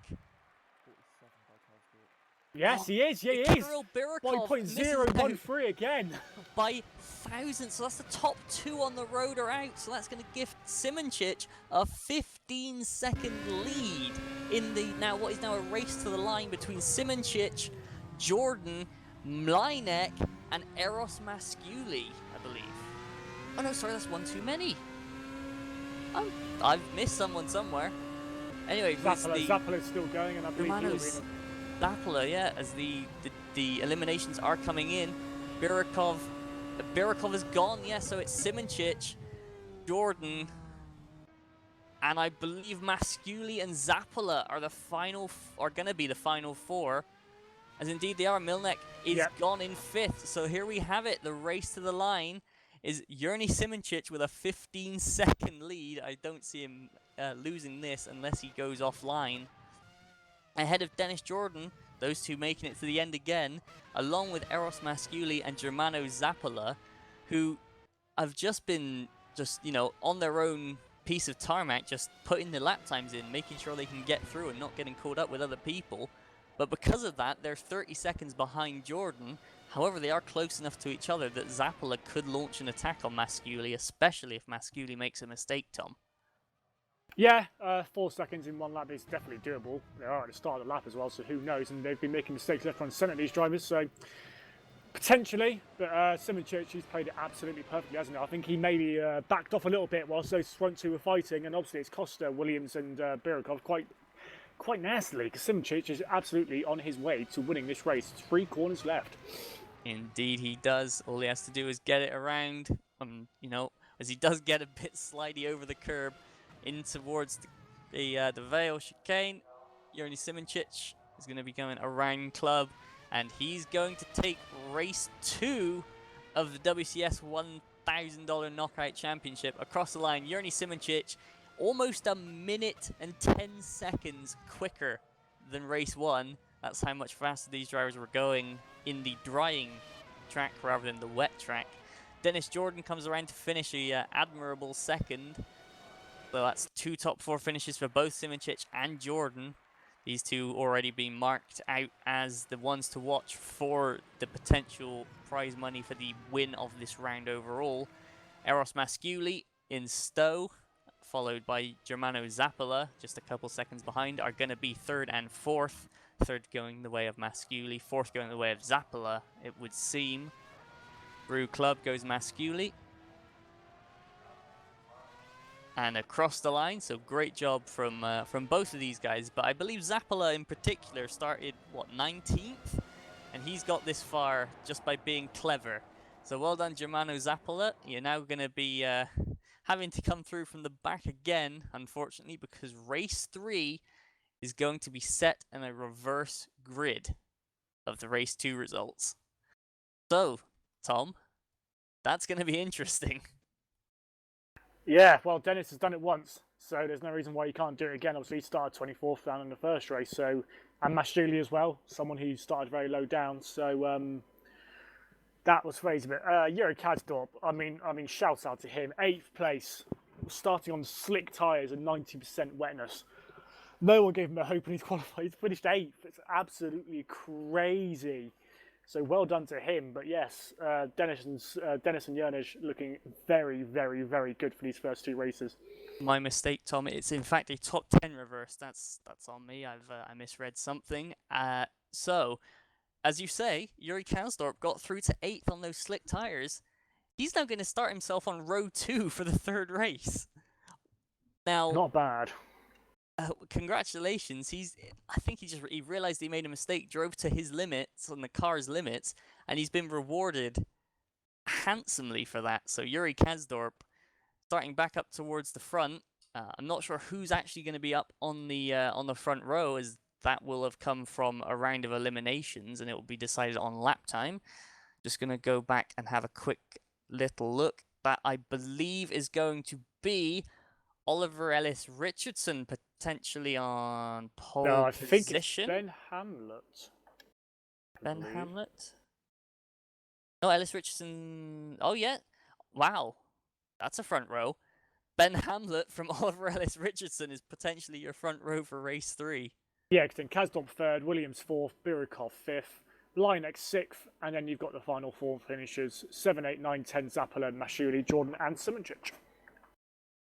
Yes, he is. Yeah, he is. Kirill Birakov 1.013 again. By thousands. So that's the top 2 on the road are out. So that's going to give Simonchich a 15-second lead in the what is now a race to the line between Simoncic, Jordan, Mlynek, and Eros Masculi, I believe. Oh no, sorry, that's one too many. I've missed someone somewhere. Anyway, Zappala's still going, and I believe he'll be in Zappala, yeah, as the eliminations are coming in. Birakov is gone, yeah, so it's Simoncic, Jordan, and I believe Masculi and Zappala are going to be the final four. As indeed they are. Milnek is gone in 5th. So here we have it. The race to the line is Yerny Simoncic with a 15-second lead. I don't see him losing this unless he goes offline. Ahead of Dennis Jordan, those two making it to the end again, along with Eros Masculi and Germano Zappala, who have just been on their own piece of tarmac, just putting the lap times in, making sure they can get through and not getting caught up with other people. But because of that, they're 30 seconds behind Jordan. However, they are close enough to each other that Zappala could launch an attack on Masculi, especially if Masculi makes a mistake, Tom. Yeah, 4 seconds in one lap is definitely doable. They are at the start of the lap as well, so who knows? And they've been making mistakes left, right, and centre, these drivers, so potentially. But Simoncic, he's played it absolutely perfectly, hasn't he? I think he maybe backed off a little bit whilst those front two were fighting, and obviously it's Costa, Williams, and Birakov quite nastily, because Simoncic is absolutely on his way to winning this race. 3 corners left. Indeed he does. All he has to do is get it around, as he does get a bit slidey over the curb in towards the Vale chicane. Yerny Simoncic is going to be going around club, and he's going to take race 2 of the WCS $1,000 Knockout Championship across the line. Yerny Simoncic almost a minute and 10 seconds quicker than race 1. That's how much faster these drivers were going in the drying track rather than the wet track. Dennis Jordan comes around to finish a admirable 2nd. So that's 2 top 4 finishes for both Simoncic and Jordan. These two already being marked out as the ones to watch for the potential prize money for the win of this round overall. Eros Masculi in Stowe, followed by Germano Zappala, just a couple seconds behind, are going to be 3rd and 4th. 3rd going the way of Masculi, 4th going the way of Zappala, it would seem. Through club goes Masculi. And across the line, so great job from both of these guys. But I believe Zappala in particular started, 19th? And he's got this far just by being clever. So well done, Germano Zappala. You're now going to be having to come through from the back again, unfortunately, because race 3 is going to be set in a reverse grid of the race 2 results. So, Tom, that's going to be interesting. Yeah, well, Dennis has done it once, so there's no reason why he can't do it again. Obviously, he started 24th down in the first race, so, and Masculi as well, someone who started very low down, so that was crazy. But Yuri Kadsdorp, I mean, shouts out to him. 8th place, starting on slick tyres and 90% wetness. No one gave him a hope when he's qualified. He's finished 8th. It's absolutely crazy. So well done to him. But yes, Dennis and Yernish looking very, very, very good for these first 2 races. My mistake, Tom. It's in fact a top 10 reverse. That's on me. I misread something. So, as you say, Yuri Kadsdorp got through to 8th on those slick tyres. He's now going to start himself on row 2 for the 3rd race. Now, not bad. Congratulations. I think he realized he made a mistake, drove to his limits, on the car's limits, and he's been rewarded handsomely for that. So Yuri Kadsdorp starting back up towards the front. I'm not sure who's actually going to be up on the front row, as that will have come from a round of eliminations and it will be decided on lap time. Just going to go back and have a quick little look. That I believe is going to be Oliver Ellis Richardson potentially on pole position. I think it's Ben Hamlet. Ben Hamlet? No, Ellis Richardson. Oh, yeah. Wow. That's a front row. Ben Hamlet from Oliver Ellis Richardson is potentially your front row for race 3. Yeah, because then Kadsdorp 3rd, Williams 4th, Birakov 5th, Lynek 6th, and then you've got the final 4 finishers 7, 8, 9, 10, Zappala, Masculi, Jordan, and Simoncic.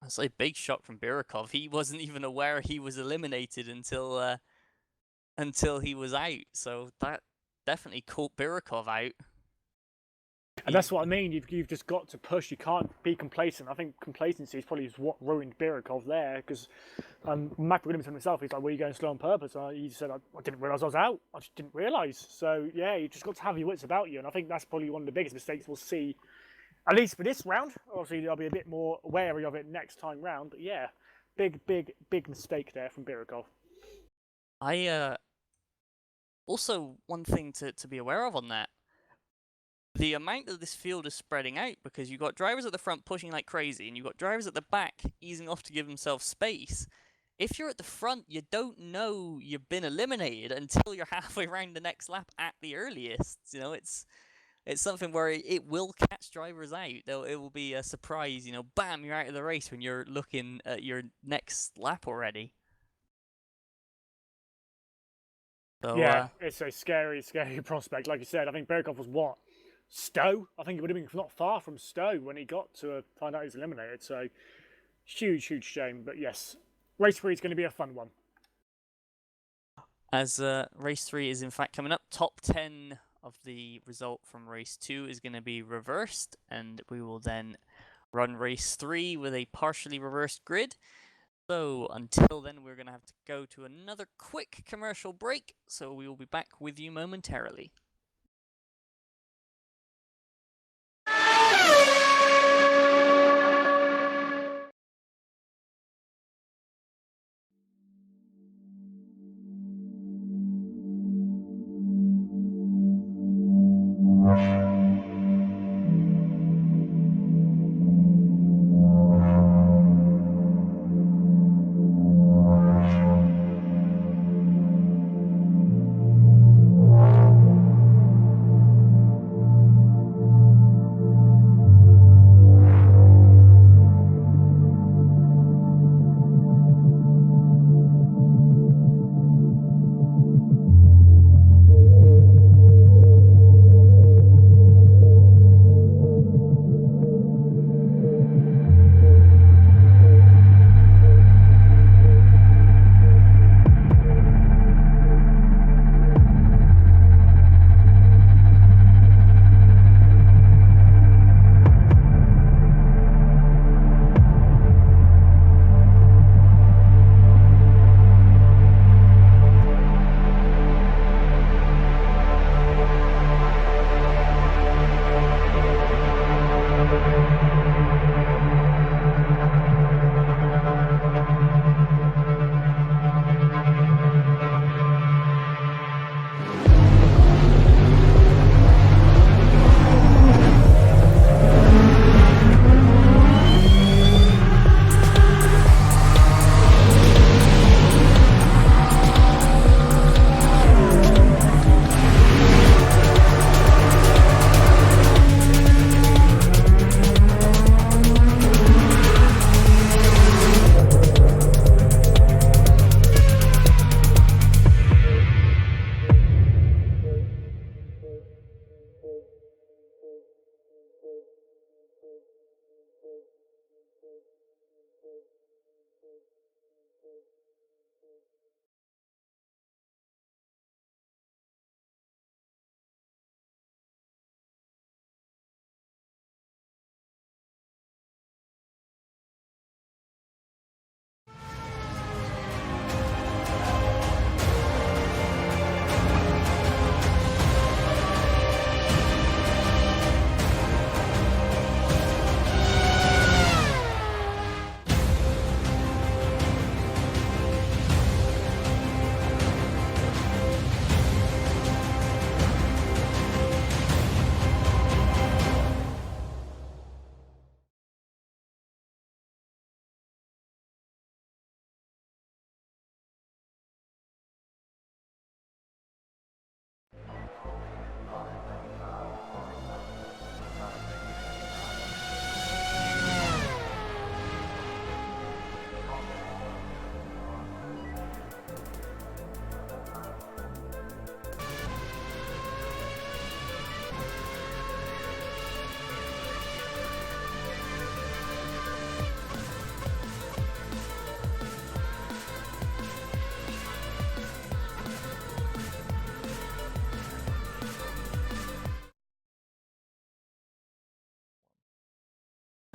That's a big shock from Birikov. He wasn't even aware he was eliminated until he was out. So that definitely caught Birikov out. And that's what I mean. You've just got to push. You can't be complacent. I think complacency is probably what ruined Birikov there, because Mac Williams himself, he's like, "Were you going slow on purpose?" And he said, "I didn't realise I was out. I just didn't realise." So yeah, you just got to have your wits about you, and I think that's probably one of the biggest mistakes we'll see, at least for this round. Obviously, I'll be a bit more wary of it next time round. But yeah, big mistake there from Birikov. Also, one thing to be aware of on that, the amount that this field is spreading out, because you've got drivers at the front pushing like crazy, and you've got drivers at the back easing off to give themselves space. If you're at the front, you don't know you've been eliminated until you're halfway around the next lap at the earliest. You know, it's something where it will catch drivers out. It will be a surprise, you know, bam, you're out of the race when you're looking at your next lap already. So, yeah, it's a scary prospect. Like you said, I think Birikov was what? Stowe? I think it would have been not far from Stowe when he got to find out he was eliminated. So, huge shame. But yes, race 3 is going to be a fun one. As race 3 is in fact coming up, top 10 of the result from race 2 is going to be reversed, and we will then run race 3 with a partially reversed grid. So until then, we're going to have to go to another quick commercial break, so we will be back with you momentarily.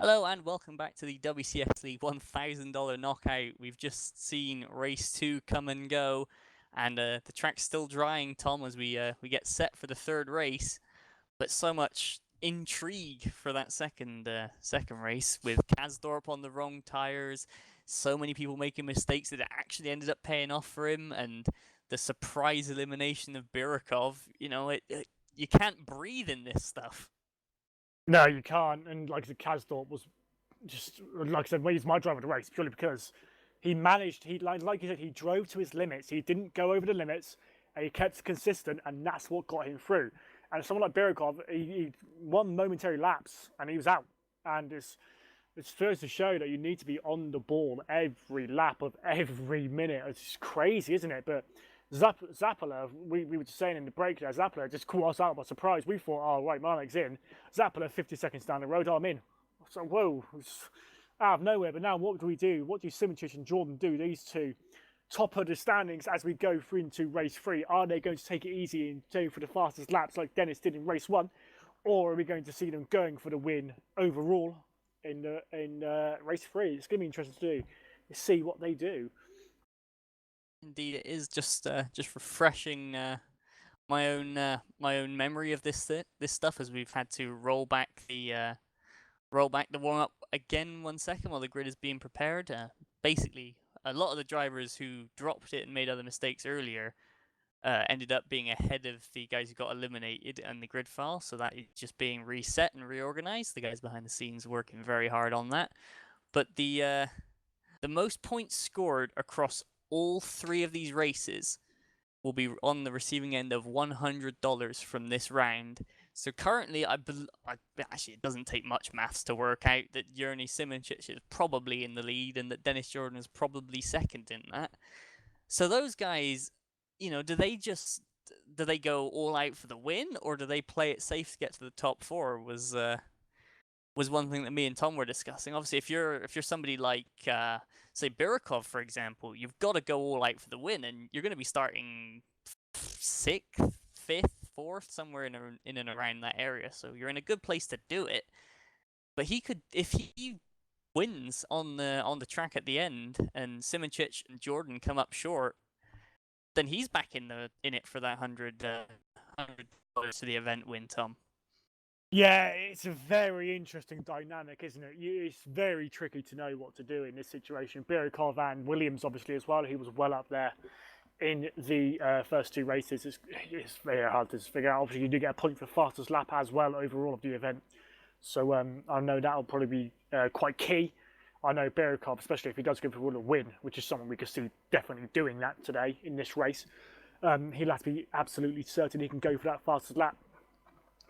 Hello and welcome back to the WCSLeague $1,000 knockout. We've just seen race 2 come and go, and the track's still drying, Tom, as we get set for the third race. But so much intrigue for that second race, with Kasdorp on the wrong tires, so many people making mistakes that it actually ended up paying off for him, and the surprise elimination of Birikov. You can't breathe in this stuff. No, you can't. And like I said, Kasdorp was just, like I said, well, he's my driver of the race purely because he managed, like you said, he drove to his limits. He didn't go over the limits, and he kept consistent, and that's what got him through. And someone like Birikov, he won momentary lapse, and he was out. And it serves to show that you need to be on the ball every lap of every minute. It's just crazy, isn't it? But Zappala, we were just saying in the break there, Zappala just caught us out by surprise. We thought, oh, right, Marnik's in. Zappala, 50 seconds down the road, I'm in. So, whoa, it's out of nowhere. But now what do we do? What do Simincic and Jordan do? These two, top of the standings as we go through into race 3. Are they going to take it easy and go for the fastest laps like Dennis did in race 1? Or are we going to see them going for the win overall in race 3? It's going to be interesting to do, see what they do. Indeed, it is just refreshing my own memory of this stuff, as we've had to roll back the warm up again 1 second while the grid is being prepared. Basically, a lot of the drivers who dropped it and made other mistakes earlier ended up being ahead of the guys who got eliminated in the grid file, so that is just being reset and reorganized. The guys behind the scenes working very hard on that. But the most points scored across all 3 of these races will be on the receiving end of $100 from this round. So currently, actually, it doesn't take much maths to work out that Yerny Simincic is probably in the lead and that Dennis Jordan is probably second in that. So those guys, do they go all out for the win, or do they play it safe to get to the top 4? Was one thing that me and Tom were discussing. Obviously, if you're somebody like say Birikov, for example, you've got to go all out for the win, and you're going to be starting 6th, 5th, 4th, somewhere in and around that area. So you're in a good place to do it. But he could, if he wins on the track at the end, and Simincic and Jordan come up short, then he's back in it for that $100 to the event win, Tom. Yeah, it's a very interesting dynamic, isn't it? It's very tricky to know what to do in this situation. Birikov and Williams, obviously, as well. He was well up there in the first 2 races. It's very hard to figure out. Obviously, you do get a point for fastest lap as well overall of the event. So I know that'll probably be quite key. I know Birikov, especially if he does go for a win, which is someone we could see definitely doing that today in this race. He'll have to be absolutely certain he can go for that fastest lap.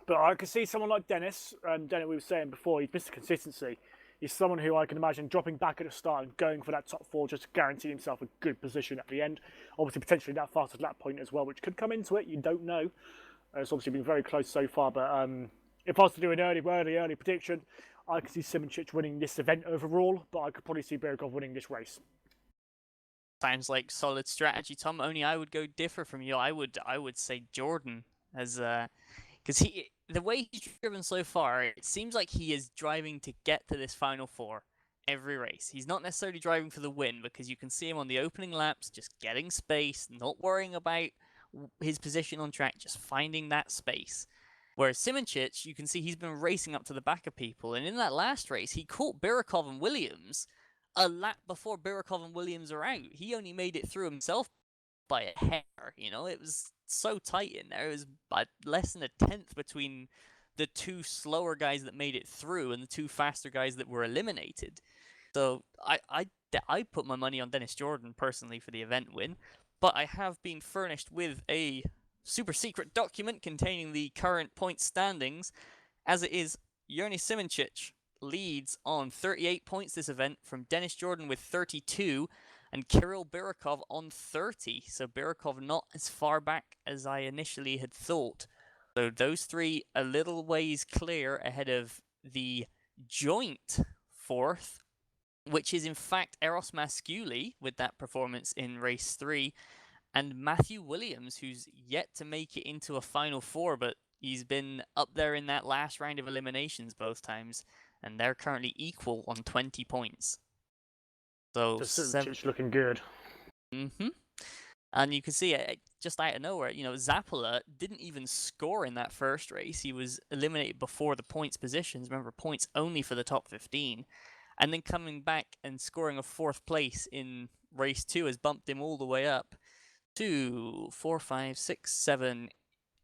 But I can see someone like Dennis, and Dennis, we were saying before, he's Mr. Consistency. He's someone who I can imagine dropping back at the start and going for that top 4 just to guarantee himself a good position at the end. Obviously, potentially that fastest lap point as well, which could come into it. You don't know. It's obviously been very close so far, but if I was to do an early prediction, I could see Simincic winning this event overall, but I could probably see Birikov winning this race. Sounds like solid strategy, Tom. Only I would go differ from you. I would say Jordan as because the way he's driven so far, it seems like he is driving to get to this final 4 every race. He's not necessarily driving for the win, because you can see him on the opening laps just getting space, not worrying about his position on track, just finding that space. Whereas Simincic, you can see he's been racing up to the back of people, and in that last race, he caught Birikov and Williams a lap before Birikov and Williams are out. He only made it through himself by a hair. It was so tight in there. It was by less than a 10th between the 2 slower guys that made it through and the 2 faster guys that were eliminated. So I put my money on Dennis Jordan personally for the event win, but I have been furnished with a super secret document containing the current point standings. As it is, Yerny Simincic leads on 38 points this event from Dennis Jordan with 32 and Kirill Birikov on 30. So Birikov not as far back as I initially had thought. So those 3 a little ways clear ahead of the joint 4th, which is in fact Eros Masculi with that performance in race 3, and Matthew Williams, who's yet to make it into a final 4, but he's been up there in that last round of eliminations both times. and they're currently equal on 20 points. So It's looking good. And you can see it just out of nowhere. You know, Zappola didn't even score in that first race. He was eliminated before the points positions. Remember, points only for the top 15. And then coming back and scoring a 4th place in race 2 has bumped him all the way up to 4, 5, 6, 7,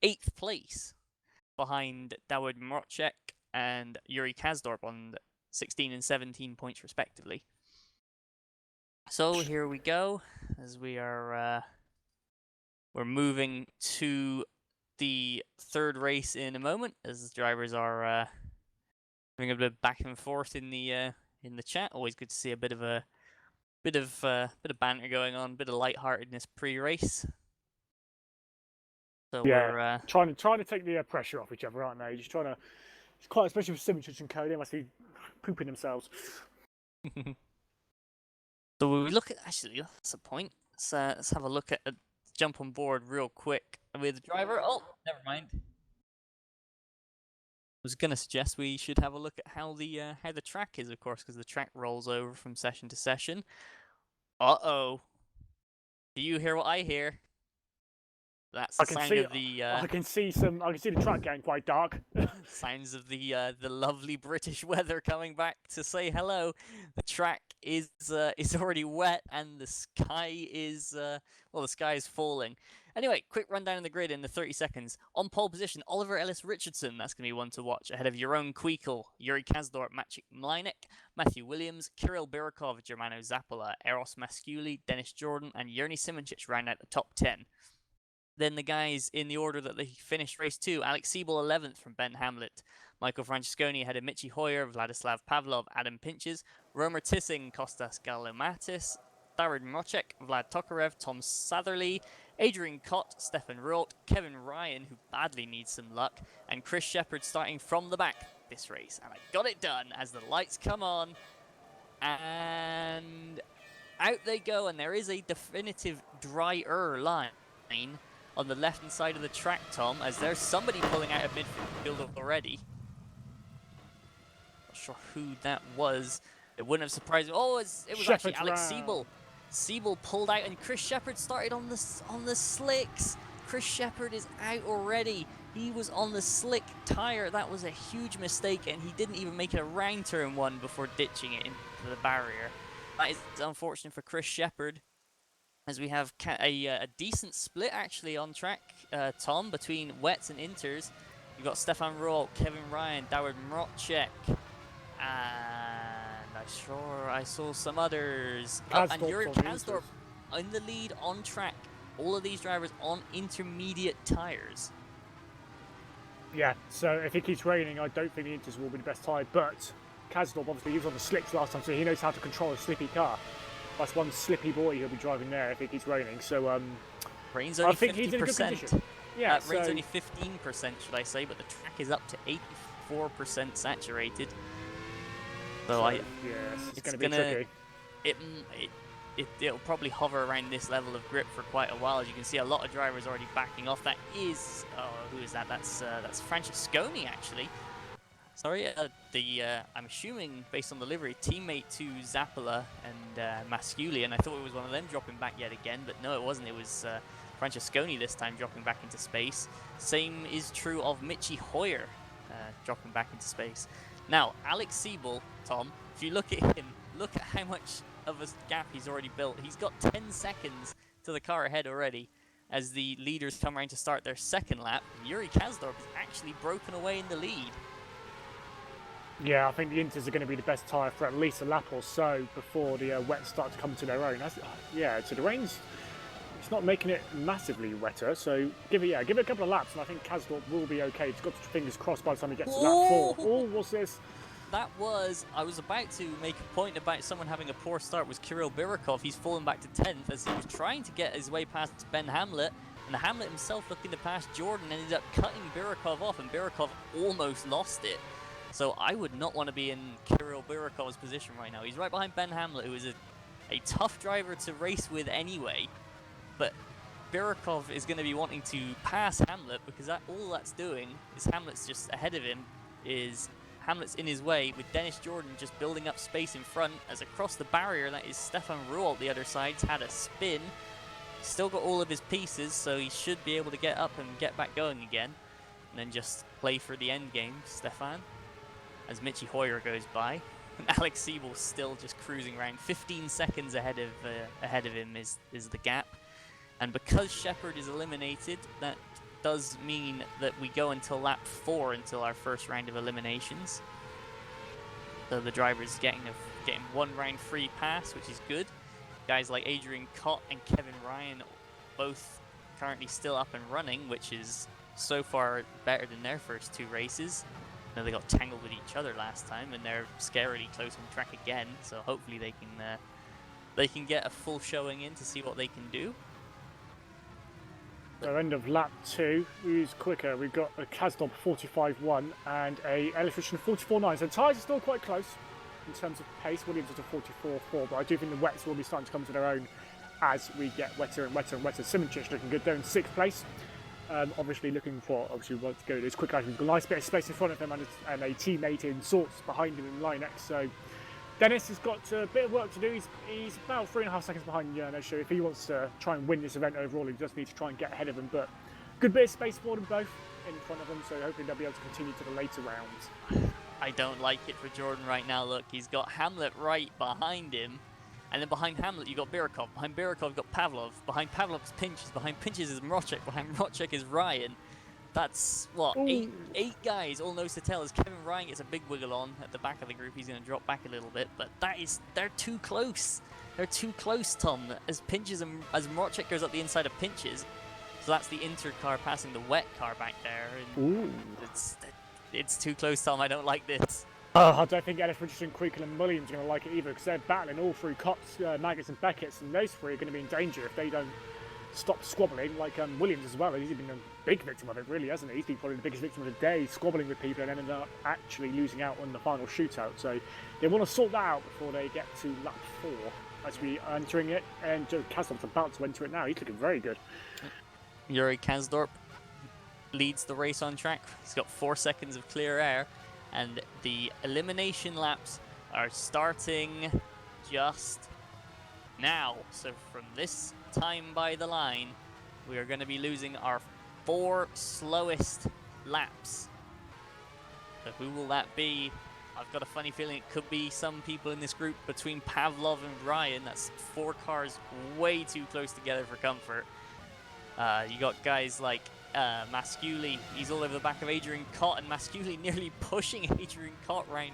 8th place behind Dawid Mrocek and Yuri Kazdorp on 16 and 17 points respectively. So here we go, as we are we're moving to the 3rd race in a moment, as the drivers are having a bit of back and forth in the chat. Always good to see a bit of banter going on, a bit of lightheartedness pre-race. So Yeah, we're trying to take the pressure off each other, aren't they? Just trying to. It's quite, especially with Simic and Co. They must be pooping themselves. So we look at, actually, that's a point. Let's have a look at jump on board real quick with the driver. Oh, never mind. I was gonna suggest we should have a look at how the track is, of course, because the track rolls over from session to session. Do you hear what I hear? That's the sound of the. I can see the track getting quite dark. Sounds of the lovely British weather coming back to say hello. The track is already wet, and the sky is the sky is falling. Anyway, quick rundown of the grid in the 30 seconds. On pole position, Oliver Ellis Richardson. That's going to be one to watch. Ahead of Jeroen Kweekel, Yuri Kazdorp, Maciek Mlinek, Matthew Williams, Kirill Birakov, Germano Zappola, Eros Masculi, Dennis Jordan, and Yerny Simoncic round out the top 10. Then the guys in the order that they finished race 2, Alex Siebel 11th from Ben Hamlet, Michael Francesconi ahead of Michi Hoyer, Vladislav Pavlov, Adam Pinches, Romer Tissing, Kostas Galomatis, Darren Mrocek, Vlad Tokarev, Tom Satherley, Adrian Cott, Stefan Rolt, Kevin Ryan, who badly needs some luck, and Chris Shepherd starting from the back this race. And I got it done as the lights come on, and out they go, and there is a definitive drier line on the left-hand side of the track, Tom, as there's somebody pulling out of midfield already. Not sure who that was. It wouldn't have surprised me. Oh, it was actually Alex Siebel. Siebel pulled out, and Chris Shepherd started on the slicks. Chris Shepherd is out already. He was on the slick tire. That was a huge mistake, and he didn't even make it around turn 1 before ditching it into the barrier. That is unfortunate for Chris Shepherd, as we have a decent split actually on track, Tom, between wets and inters. You've got Stefan Roll, Kevin Ryan, Dawid Mrocek, and I saw some others. And Yuri Kazdorp in the lead on track. All of these drivers on intermediate tires. Yeah, so if it keeps raining, I don't think the inters will be the best tire, but Kazdorp, obviously, he was on the slicks last time, so he knows how to control a slippy car. That's one slippy boy he'll be driving there if it keeps raining. So rain's only I think 50%. He's in a good condition. Yeah, rain's only 15%, should I say? But the track is up to 84% saturated. So yes, it's going to be tricky. It'll probably hover around this level of grip for quite a while. As you can see, a lot of drivers already backing off. That is, who is that? That's Francesconi actually. Sorry, I'm assuming, based on the livery, teammate to Zappola and Masculi, and I thought it was one of them dropping back yet again, but no, it wasn't. It was Francesconi this time dropping back into space. Same is true of Michi Hoyer dropping back into space. Now, Alex Siebel, Tom, if you look at him, look at how much of a gap he's already built. He's got 10 seconds to the car ahead already, as the leaders come around to start their second lap. Yuri Kazdorp is actually broken away in the lead. Yeah, I think the inters are going to be the best tyre for at least a lap or so before the wets start to come to their own. So the rain's, it's not making it massively wetter, so give it a couple of laps, and I think Kazdorp will be okay. He's got his fingers crossed by the time he gets to lap 4. Oh, what's this? That was, I was about to make a point about someone having a poor start, was Kirill Birakov. He's fallen back to 10th as he was trying to get his way past Ben Hamlet, and Hamlet himself looking to pass Jordan ended up cutting Birakov off, and Birakov almost lost it. So I would not want to be in Kirill Birakov's position right now. He's right behind Ben Hamlet, who is a tough driver to race with anyway. But Birakov is going to be wanting to pass Hamlet, because all that's doing is Hamlet's just ahead of him, is Hamlet's in his way, with Dennis Jordan just building up space in front, as across the barrier, that is Stefan Ruolt, the other side's had a spin. Still got all of his pieces, so he should be able to get up and get back going again. And then just play for the end game, Stefan, as Mitchy Hoyer goes by. And Alex Siebel's still just cruising around. 15 seconds ahead of him is the gap. And because Shepard is eliminated, that does mean that we go until lap 4 until our first round of eliminations. So the driver's getting one round free pass, which is good. Guys like Adrian Cott and Kevin Ryan both currently still up and running, which is so far better than their first 2 races. Now they got tangled with each other last time, and they're scarily close on track again. So hopefully they can get a full showing in to see what they can do. So end of lap 2, who's quicker? We've got a Kazdorp 45.1 and a Electrician 44.9. So tyres are still quite close in terms of pace. Williams is a 44.4, but I do think the wets will be starting to come to their own as we get wetter and wetter and wetter. Simoncic looking good there in 6th place. Obviously looking for, obviously we want to go this quick. We've got a nice bit of space in front of him and a teammate in sorts behind him in line X. So Dennis has got a bit of work to do. He's about 3.5 seconds behind Yerno, so if he wants to try and win this event overall, he does need to try and get ahead of him. But good bit of space for them both in front of them, so hopefully they'll be able to continue to the later rounds. I don't like it for Jordan right now. Look, he's got Hamlet right behind him. And then behind Hamlet, you've got Birakov. Behind Birakov, you've got Pavlov. Behind Pavlov's Pinches. Behind Pinches is Mrocek. Behind Mrocek is Ryan. That's, what, eight guys all nose to tail. As Kevin Ryan gets a big wiggle on at the back of the group, he's going to drop back a little bit. But they're too close. They're too close, Tom. As Mrocek goes up the inside of Pinches. So that's the inter car passing the wet car back there. And it's too close, Tom. I don't like this. I don't think Ellis Richardson, Creakle and Williams are going to like it either, because they're battling all through Cops, Maggots and Beckett's, and those 3 are going to be in danger if they don't stop squabbling, like Williams as well. He's been a big victim of it, really, hasn't he? He's been probably the biggest victim of the day, squabbling with people and ended up actually losing out on the final shootout. So they want to sort that out before they get to lap 4 as we are entering it, and Joe Kazdorp's about to enter it now. He's looking very good. Yuri Kazdorp leads the race on track. He's got 4 seconds of clear air. And the elimination laps are starting just now. So from this time by the line, we are going to be losing our 4 slowest laps. So who will that be? I've got a funny feeling it could be some people in this group between Pavlov and Ryan. That's 4 cars way too close together for comfort. You got guys like Masculi, he's all over the back of Adrian Cott, and Masculi nearly pushing Adrian Cott round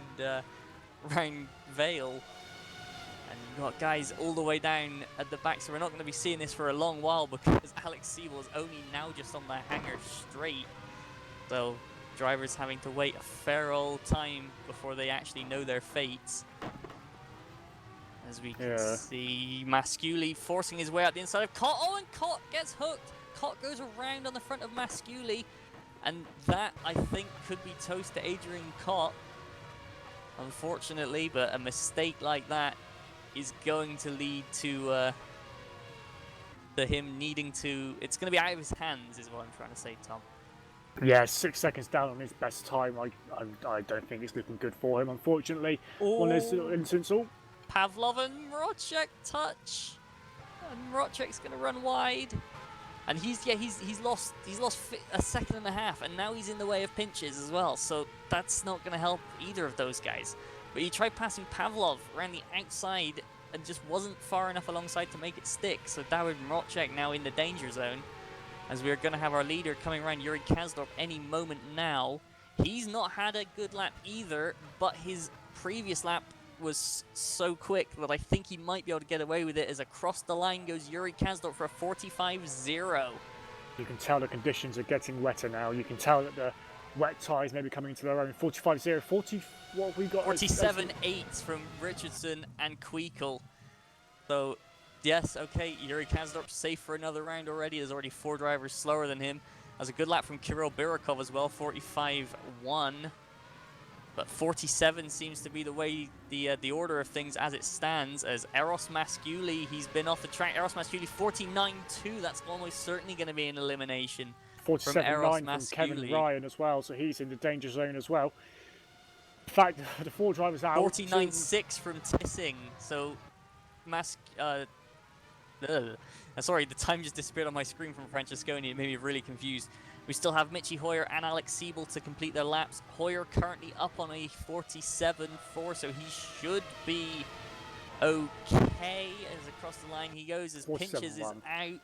Vale. And you've got guys all the way down at the back, so we're not going to be seeing this for a long while because Alex Siebel is only now just on the hanger straight. So drivers having to wait a fair old time before they actually know their fates. As we can see Masculi forcing his way out the inside of Cott. Oh, and Cott gets hooked. Cott goes around on the front of Masculi, and that, I think, could be toast to Adrian Cott, unfortunately, but a mistake like that is going to lead to him needing to... It's going to be out of his hands, is what I'm trying to say, Tom. Yeah, 6 seconds down on his best time. I don't think it's looking good for him, unfortunately. One of those little incidents. Pavlov and Mrocek touch, and Mrocek's going to run wide. And he's lost a second and a half, and now he's in the way of Pinches as well. So that's not going to help either of those guys. But he tried passing Pavlov around the outside and just wasn't far enough alongside to make it stick. So Dawid Mrocek now in the danger zone, as we're going to have our leader coming around, Yuri Kazdorp, any moment now. He's not had a good lap either, but his previous lap was so quick that I think he might be able to get away with it, as across the line goes Yuri Kazdorp for a 45.0. You can tell the conditions are getting wetter now. You can tell that the wet tyres may be coming into their own. 45.0, what have we got? 47.8 from Richardson and Queekle. So, yes, okay, Yuri Kazdorp safe for another round already. There's already 4 drivers slower than him. That's a good lap from Kirill Birakov as well, 45.1. But 47 seems to be the way, the order of things as it stands, as Eros Masculi, he's been off the track. Eros Masculi 49.2, that's almost certainly going to be an elimination. 47.9 from Kevin Ryan as well, so he's in the danger zone as well. In fact, the 4 drivers out. 49.6 from Tissing. So, sorry, the time just disappeared on my screen from Francesconi. It made me really confused. We still have Mitchie Hoyer and Alex Siebel to complete their laps. Hoyer currently up on a 47.4, so he should be okay as across the line he goes. As Pinches is out.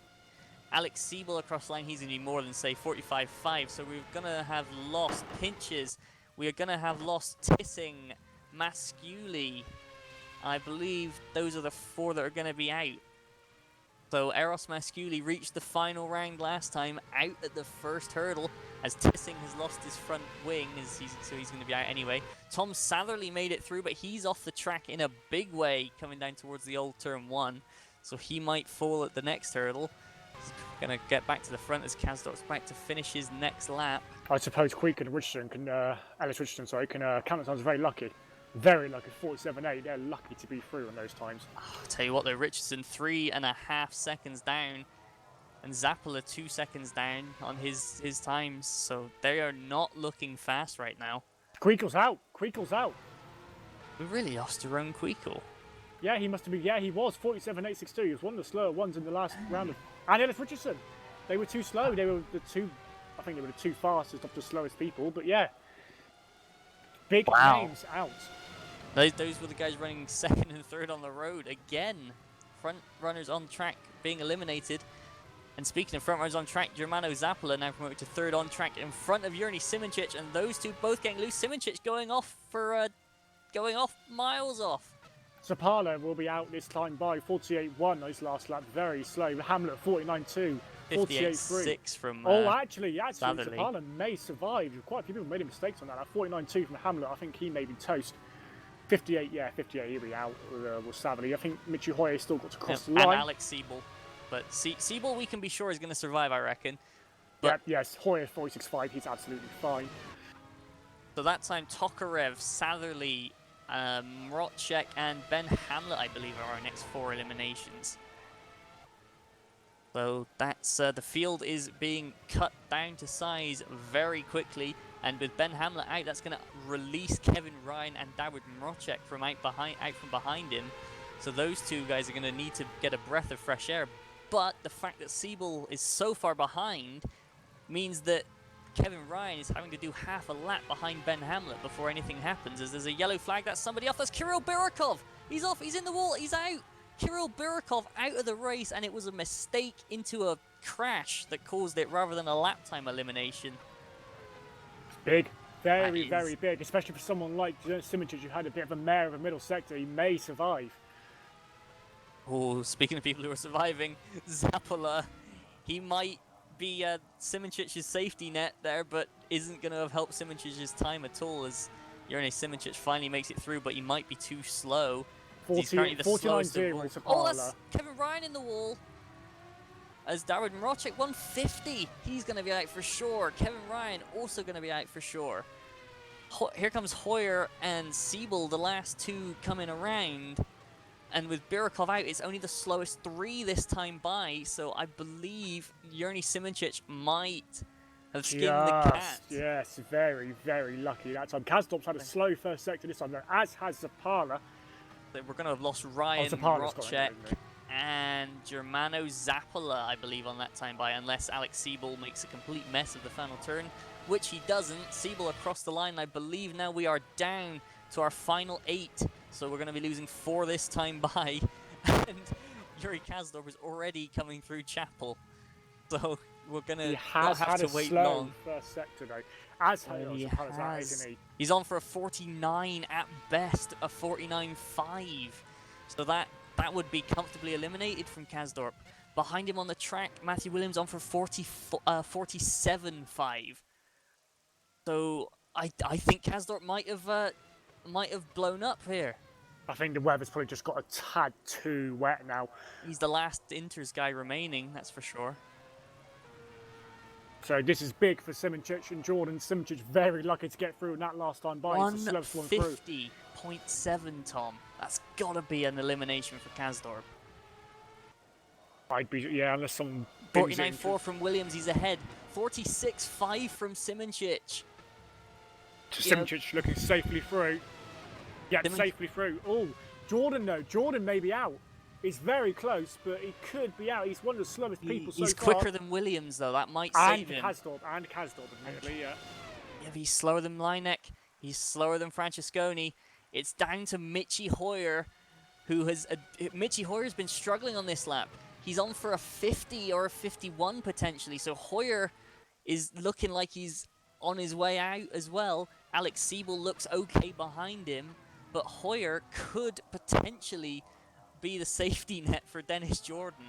Alex Siebel across the line, he's going to be more than, say, 45.5. So we're going to have lost Pinches. We are going to have lost Tissing, Masculi. I believe those are the 4 that are going to be out. So Eros Masculi reached the final round last time, out at the first hurdle, as Tissing has lost his front wing, so he's going to be out anyway. Tom Satherley made it through, but he's off the track in a big way, coming down towards the old turn 1. So he might fall at the next hurdle. He's going to get back to the front as Kazdorp's back to finish his next lap. I suppose Quick and Richardson can, Ellis Richardson, sorry, can count times very lucky. Very lucky, 47.8. They're lucky to be through on those times. I'll tell you what though, Richardson 3.5 seconds down, and Zappola 2 seconds down on his times. So they are not looking fast right now. Queekle's out. Queekle's out. We really lost Jerome Queekle. Yeah, he must have been. Yeah, he was 47.862. He was one of the slower ones in the last round. And Ellis Richardson. They were too slow. They were the two. I think they were the 2 fastest of the slowest people. But yeah, big names out. Those were the guys running 2nd and 3rd on the road. Again, front runners on track being eliminated. And speaking of front runners on track, Germano Zappola now promoted to 3rd on track in front of Jurni Simoncic, and those two both getting loose. Simoncic going off miles off. Zapala will be out this time by 48.1 those last lap, very slow. Hamlet 49.2, 58.6 from actually, Satherley. Zapala may survive. Quite a few people made mistakes on that. 49.2 from Hamlet, I think he may be toast. 58, he'll be out with Satherley. I think Mitchie Hoyer still got to cross the line. And Alex Siebel. But Siebel, we can be sure, is going to survive, I reckon. But yes, Hoyer 46.5, he's absolutely fine. So that time, Tokarev, Satherley, Mrotchek, and Ben Hamlet, I believe, are our next 4 eliminations. So that's the field is being cut down to size very quickly, and with Ben Hamlet out, that's going to release Kevin Ryan and Dawid Mrotchek from out from behind him. So those 2 guys are going to need to get a breath of fresh air. But the fact that Siebel is so far behind means that Kevin Ryan is having to do half a lap behind Ben Hamlet before anything happens, as there's a yellow flag. That's somebody off. That's Kirill Birakov. He's off. He's in the wall. He's out. Kirill Birakov out of the race, and it was a mistake into a crash that caused it rather than a lap time elimination. Big. Very big, especially for someone like Simoncic, who had a bit of a mare of a middle sector. He may survive. Oh, speaking of people who are surviving, Zappola, he might be Simoncic's safety net there, but isn't going to have helped Simoncic's time at all, as Jurni Simoncic finally makes it through, but he might be too slow. He's currently the slowest of all. Oh, that's Kevin Ryan in the wall. As Dawid Mrotchek 150, he's going to be out for sure. Kevin Ryan also going to be out for sure. Here comes Hoyer and Siebel, the last 2 coming around. And with Birakov out, it's only the slowest 3 this time by, so I believe Jurni Simoncic might have skinned the cat. Yes, very lucky that time. Kazdorp's had a slow first sector this time, though, as has Zapala. We're going to have lost Ryan Mrotchek and Germano Zappola, I believe, on that time by, unless Alex Siebel makes a complete mess of the final turn, which he doesn't. Siebel across the line, I believe now we are down to our final 8. So we're going to be losing 4 this time by, and Yuri Kazdorp is already coming through Chapel. So we're going to not have to wait long. First sector though. As he has. Isn't he? He's on for a 49 at best, a 49.5. So that would be comfortably eliminated from Kazdorp. Behind him on the track, Matthew Williams on for 47.5. So I think Kazdorp might have blown up here. I think the weather's probably just got a tad too wet now. He's the last Inters guy remaining, that's for sure. So this is big for Simoncic and Jordan. Simoncic very lucky to get through in that last time by. 150.7, Tom. That's got to be an elimination for Kazdorp. I'd be, yeah, unless someone... 49.4 from Williams, he's ahead. 46.5 from Simoncic. Simincic looking safely through. Yeah, safely through. Oh, Jordan though. Jordan may be out. He's very close, but he could be out. He's one of the slowest people so far. He's quicker than Williams, though. That might save him. And Kasdorp, admittedly, yeah. Yeah, but he's slower than Mlynek. He's slower than Francesconi. It's down to Mitchy Hoyer, who has... Mitchy Hoyer's been struggling on this lap. He's on for a 50 or a 51 potentially, so Hoyer is looking like he's on his way out as well. Alex Siebel looks okay behind him, but Hoyer could potentially be the safety net for Dennis Jordan.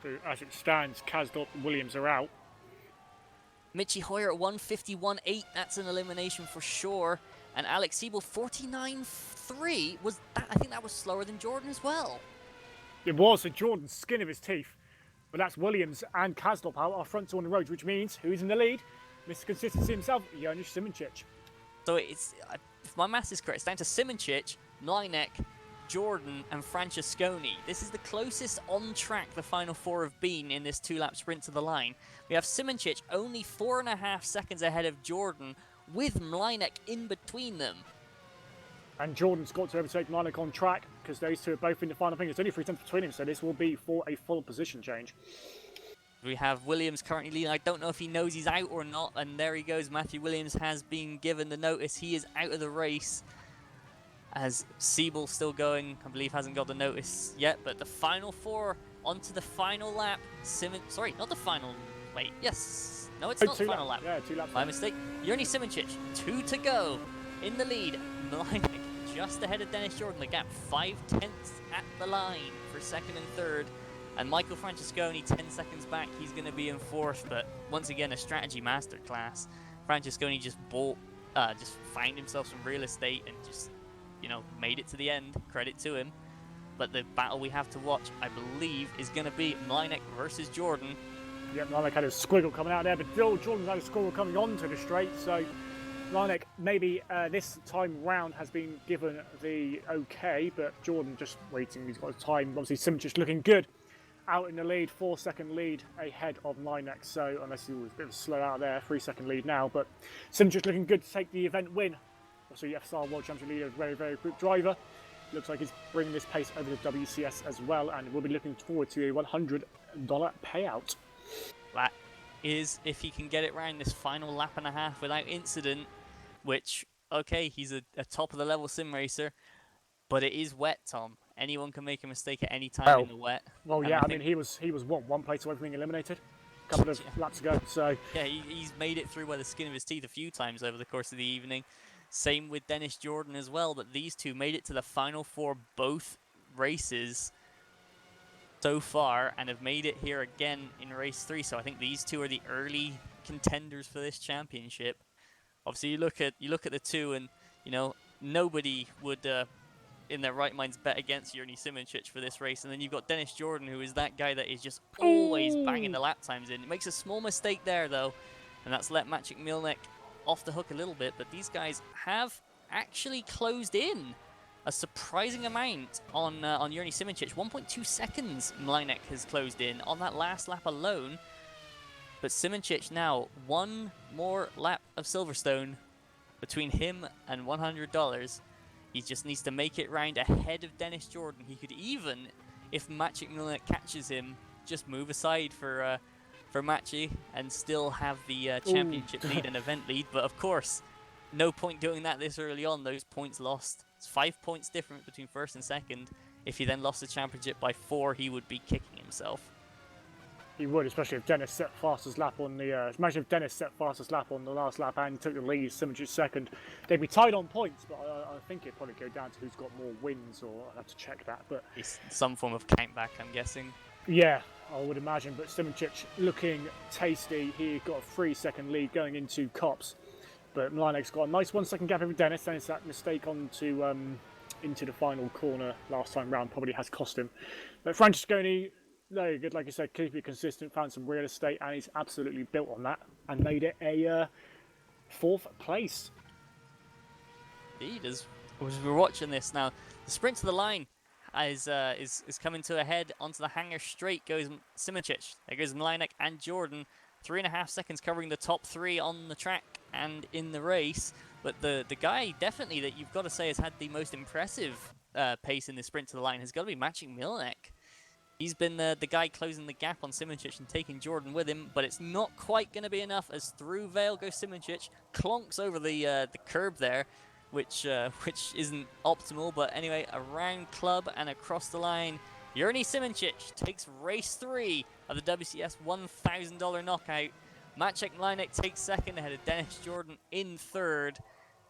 So as it stands, Kasdorp and Williams are out. Mitchy Hoyer at 151.8, that's an elimination for sure. And Alex Siebel 49.3 was that. I think that was slower than Jordan as well. It was, so Jordan's skin of his teeth. But that's Williams and Kasdorp out, our front two on the road, which means who's in the lead? Mr. Consistency himself, Jonas Simincic. So it's, if my maths is correct, it's down to Simincic, Mlynek, Jordan and Francesconi. This is the closest on track the final four have been in this 2-lap sprint to the line. We have Simincic only 4.5 seconds ahead of Jordan, with Mlynek in between them. And Jordan's got to overtake Mlynek on track, because those two are both in the final thing. There's only 3 tenths between them, so this will be for a full position change. We have Williams currently leading. I don't know if he knows he's out or not, and there he goes. Matthew Williams has been given the notice. He is out of the race. As Siebel still going, I believe hasn't got the notice yet, but the final four onto the final lap. Sorry, not the final. Wait, yes. No, it's not the final lap. Yeah, 2 laps. My mistake. Jonas Simincic, 2 to go. In the lead, Mlynek just ahead of Dennis Jordan. The gap 5 tenths at the line for second and third. And Michael Francesconi 10 seconds back. He's going to be in fourth, but once again, a strategy masterclass. Francesconi just found himself some real estate and just, made it to the end. Credit to him. But the battle we have to watch, I believe, is going to be Mlynek versus Jordan. Yep, Mlynek had a squiggle coming out there, but still Jordan's had a squiggle coming onto the straight, so Mlynek maybe this time round has been given the okay, but Jordan just waiting. He's got time. Obviously, Simincic looking good out in the lead, 4-second lead ahead of Mlynek, so unless he was a bit of a slow out there, 3-second lead now, but Simincic looking good to take the event win. Also, FSR World Championship leader, very, very quick driver. Looks like he's bringing this pace over to WCS as well, and we'll be looking forward to a $100 payout. That is if he can get it round this final lap and a half without incident, which, okay, he's a top of the level sim racer, but it is wet, Tom. Anyone can make a mistake at any time in the wet. Well, yeah, I mean, he was what, 1 place away from being eliminated a couple of laps ago, so... Yeah, he's made it through by the skin of his teeth a few times over the course of the evening. Same with Dennis Jordan as well, but these two made it to the final four both races so far and have made it here again in race 3. So I think these two are the early contenders for this championship. Obviously, you look at the two, and nobody would in their right minds bet against Jonas Simincic for this race. And then you've got Dennis Jordan, who is that guy that is just always banging the lap times in. It makes a small mistake there though, and that's let Maciek Milnek off the hook a little bit, but these guys have actually closed in a surprising amount on Jonas Simincic. 1.2 seconds Mlynek has closed in on that last lap alone, but Simincic now 1 more lap of Silverstone between him and $100. He just needs to make it round ahead of Dennis Jordan. He could even, if Maciek Milnek catches him, just move aside for Maciej and still have the championship lead and event lead. But of course, no point doing that this early on. Those points lost. It's 5 points different between first and second. If he then lost the championship by 4, he would be kicking himself. He would, especially if Dennis set fastest lap on the... imagine if Dennis set fastest lap on the last lap and took the lead, Simincic second. They'd be tied on points, but I think it'd probably go down to who's got more wins, or I'll have to check that. But it's some form of countback, I'm guessing. Yeah, I would imagine, but Simincic looking tasty. He got a 3-second lead going into Cops, but Mlynek's got a nice 1 second gap over Dennis. Dennis, that mistake onto into the final corner last time round probably has cost him. But Francesconi, very good, like you said, keep it consistent, found some real estate, and he's absolutely built on that and made it a 4th place. Indeed, as we're watching this now, the sprint to the line is coming to a head. Onto the hanger straight goes Simincic. There goes Mlynek and Jordan. 3.5 seconds covering the top 3 on the track and in the race. But the guy definitely that you've got to say has had the most impressive pace in the sprint to the line has got to be Maciej Milnek. He's been the guy closing the gap on Simoncic and taking Jordan with him, but it's not quite going to be enough as through Vale goes Simoncic, clonks over the curb there, which isn't optimal. But anyway, around club and across the line, Jurni Simoncic takes race 3 of the WCS $1,000 knockout. Maciej Milnek takes second ahead of Dennis Jordan in third,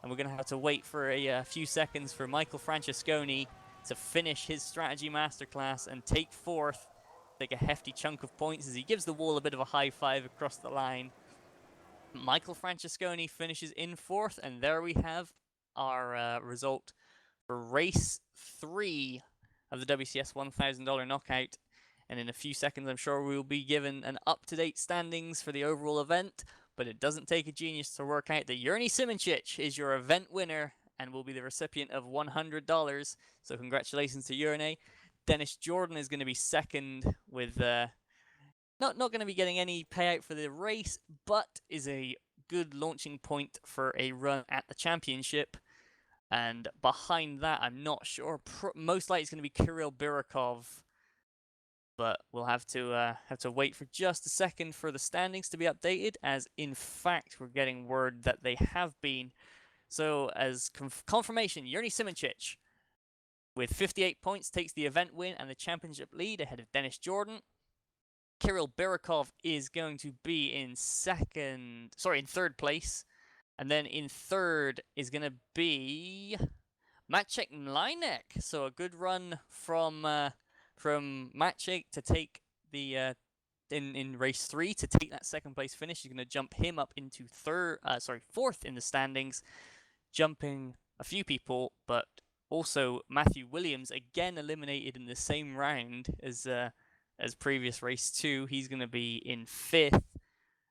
and we're going to have to wait for a few seconds for Michael Francesconi to finish his strategy masterclass and take fourth, take a hefty chunk of points as he gives the wall a bit of a high five across the line. Michael Francesconi finishes in fourth, and there we have our result for race 3 of the WCS $1,000 knockout. And in a few seconds, I'm sure we will be given an up-to-date standings for the overall event, but it doesn't take a genius to work out that Jurni Simoncic is your event winner and will be the recipient of $100. So congratulations to Jurni. Dennis Jordan is going to be second with not going to be getting any payout for the race, but is a good launching point for a run at the championship. And behind that, I'm not sure. Most likely it's going to be Kirill Birakov, but we'll have to wait for just a second for the standings to be updated, as in fact we're getting word that they have been. So as confirmation, Jurni Simoncic with 58 points takes the event win and the championship lead ahead of Dennis Jordan. Kirill Birakov is going to be in third place. And then in third is going to be Maciej Milnek. So a good run from Maciej to take the in race 3 to take that second place finish. He's going to jump him up into fourth in the standings, jumping a few people, but also Matthew Williams again eliminated in the same round as previous race 2. He's going to be in 5th,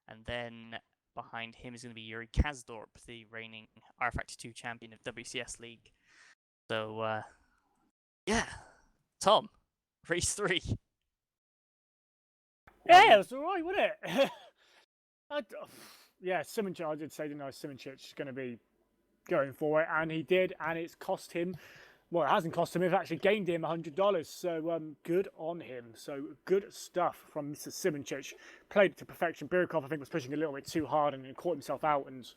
and then behind him is going to be Yuri Kazdorp, the reigning Rfactor 2 champion of WCSLeague. So yeah, Tom, race 3. Yeah, it's all right, wasn't it? Yeah, Simoncic, I did say, didn't I? Simoncic is going to be going for it, and he did, and it's cost him. Well, it hasn't cost him, it's actually gained him $100, so good on him. So good stuff from Mr. Simoncic. Played it to perfection. Birakov, I think, was pushing a little bit too hard and caught himself out and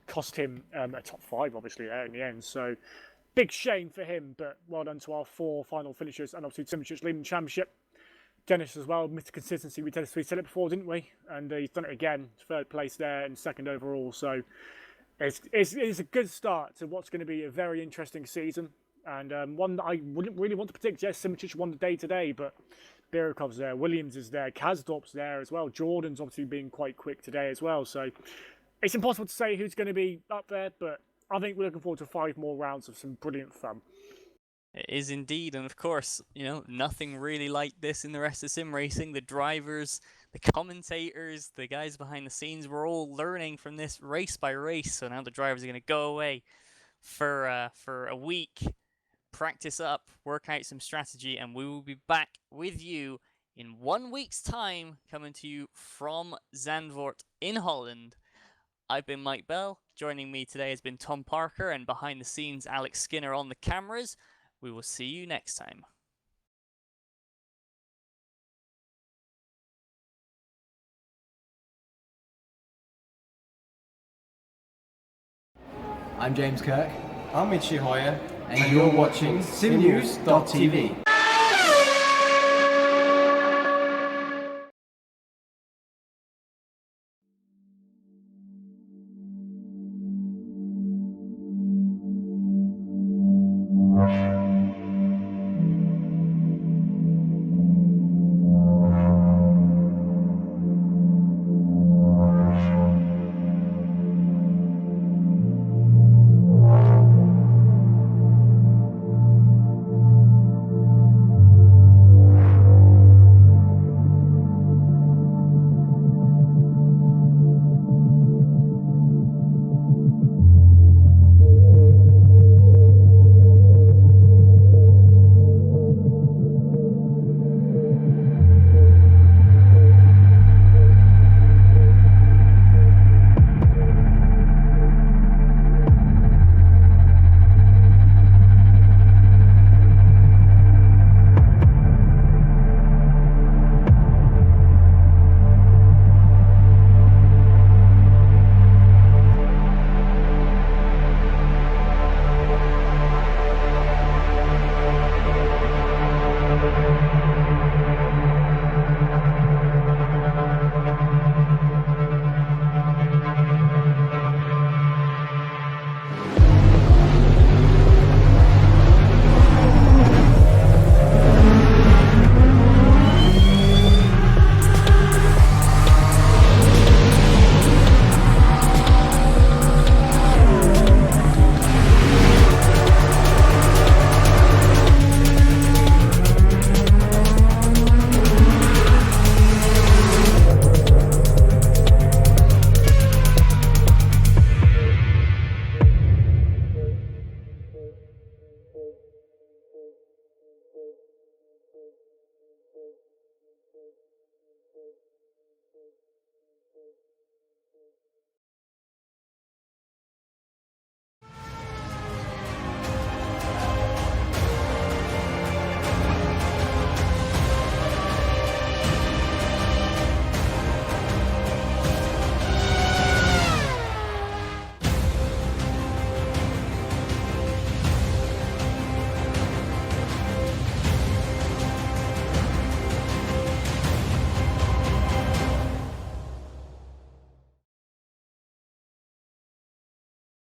cost him a top 5, obviously, there in the end. So big shame for him, but well done to our 4 final finishers, and obviously Simoncic leading the championship. Dennis as well, Mr. Consistency. We said it before, didn't we? And he's done it again. 3rd place there and 2nd overall. So it's a good start to what's going to be a very interesting season. And one that I wouldn't really want to predict. Yes, Simoncic won the day today, but Birakov's there, Williams is there, Kazdorp's there as well. Jordan's obviously been quite quick today as well. So it's impossible to say who's going to be up there, but I think we're looking forward to 5 more rounds of some brilliant fun. It is indeed, and of course, nothing really like this in the rest of sim racing. The drivers, the commentators, the guys behind the scenes, we're all learning from this race by race. So now the drivers are going to go away for a week, practice up, work out some strategy, and we will be back with you in 1 week's time, coming to you from Zandvoort in Holland. I've been Mike Bell. Joining me today has been Tom Parker, and behind the scenes, Alex Skinner on the cameras. We will see you next time. I'm James Kirk, I'm Michi Hoyer. and you're watching simnews.tv.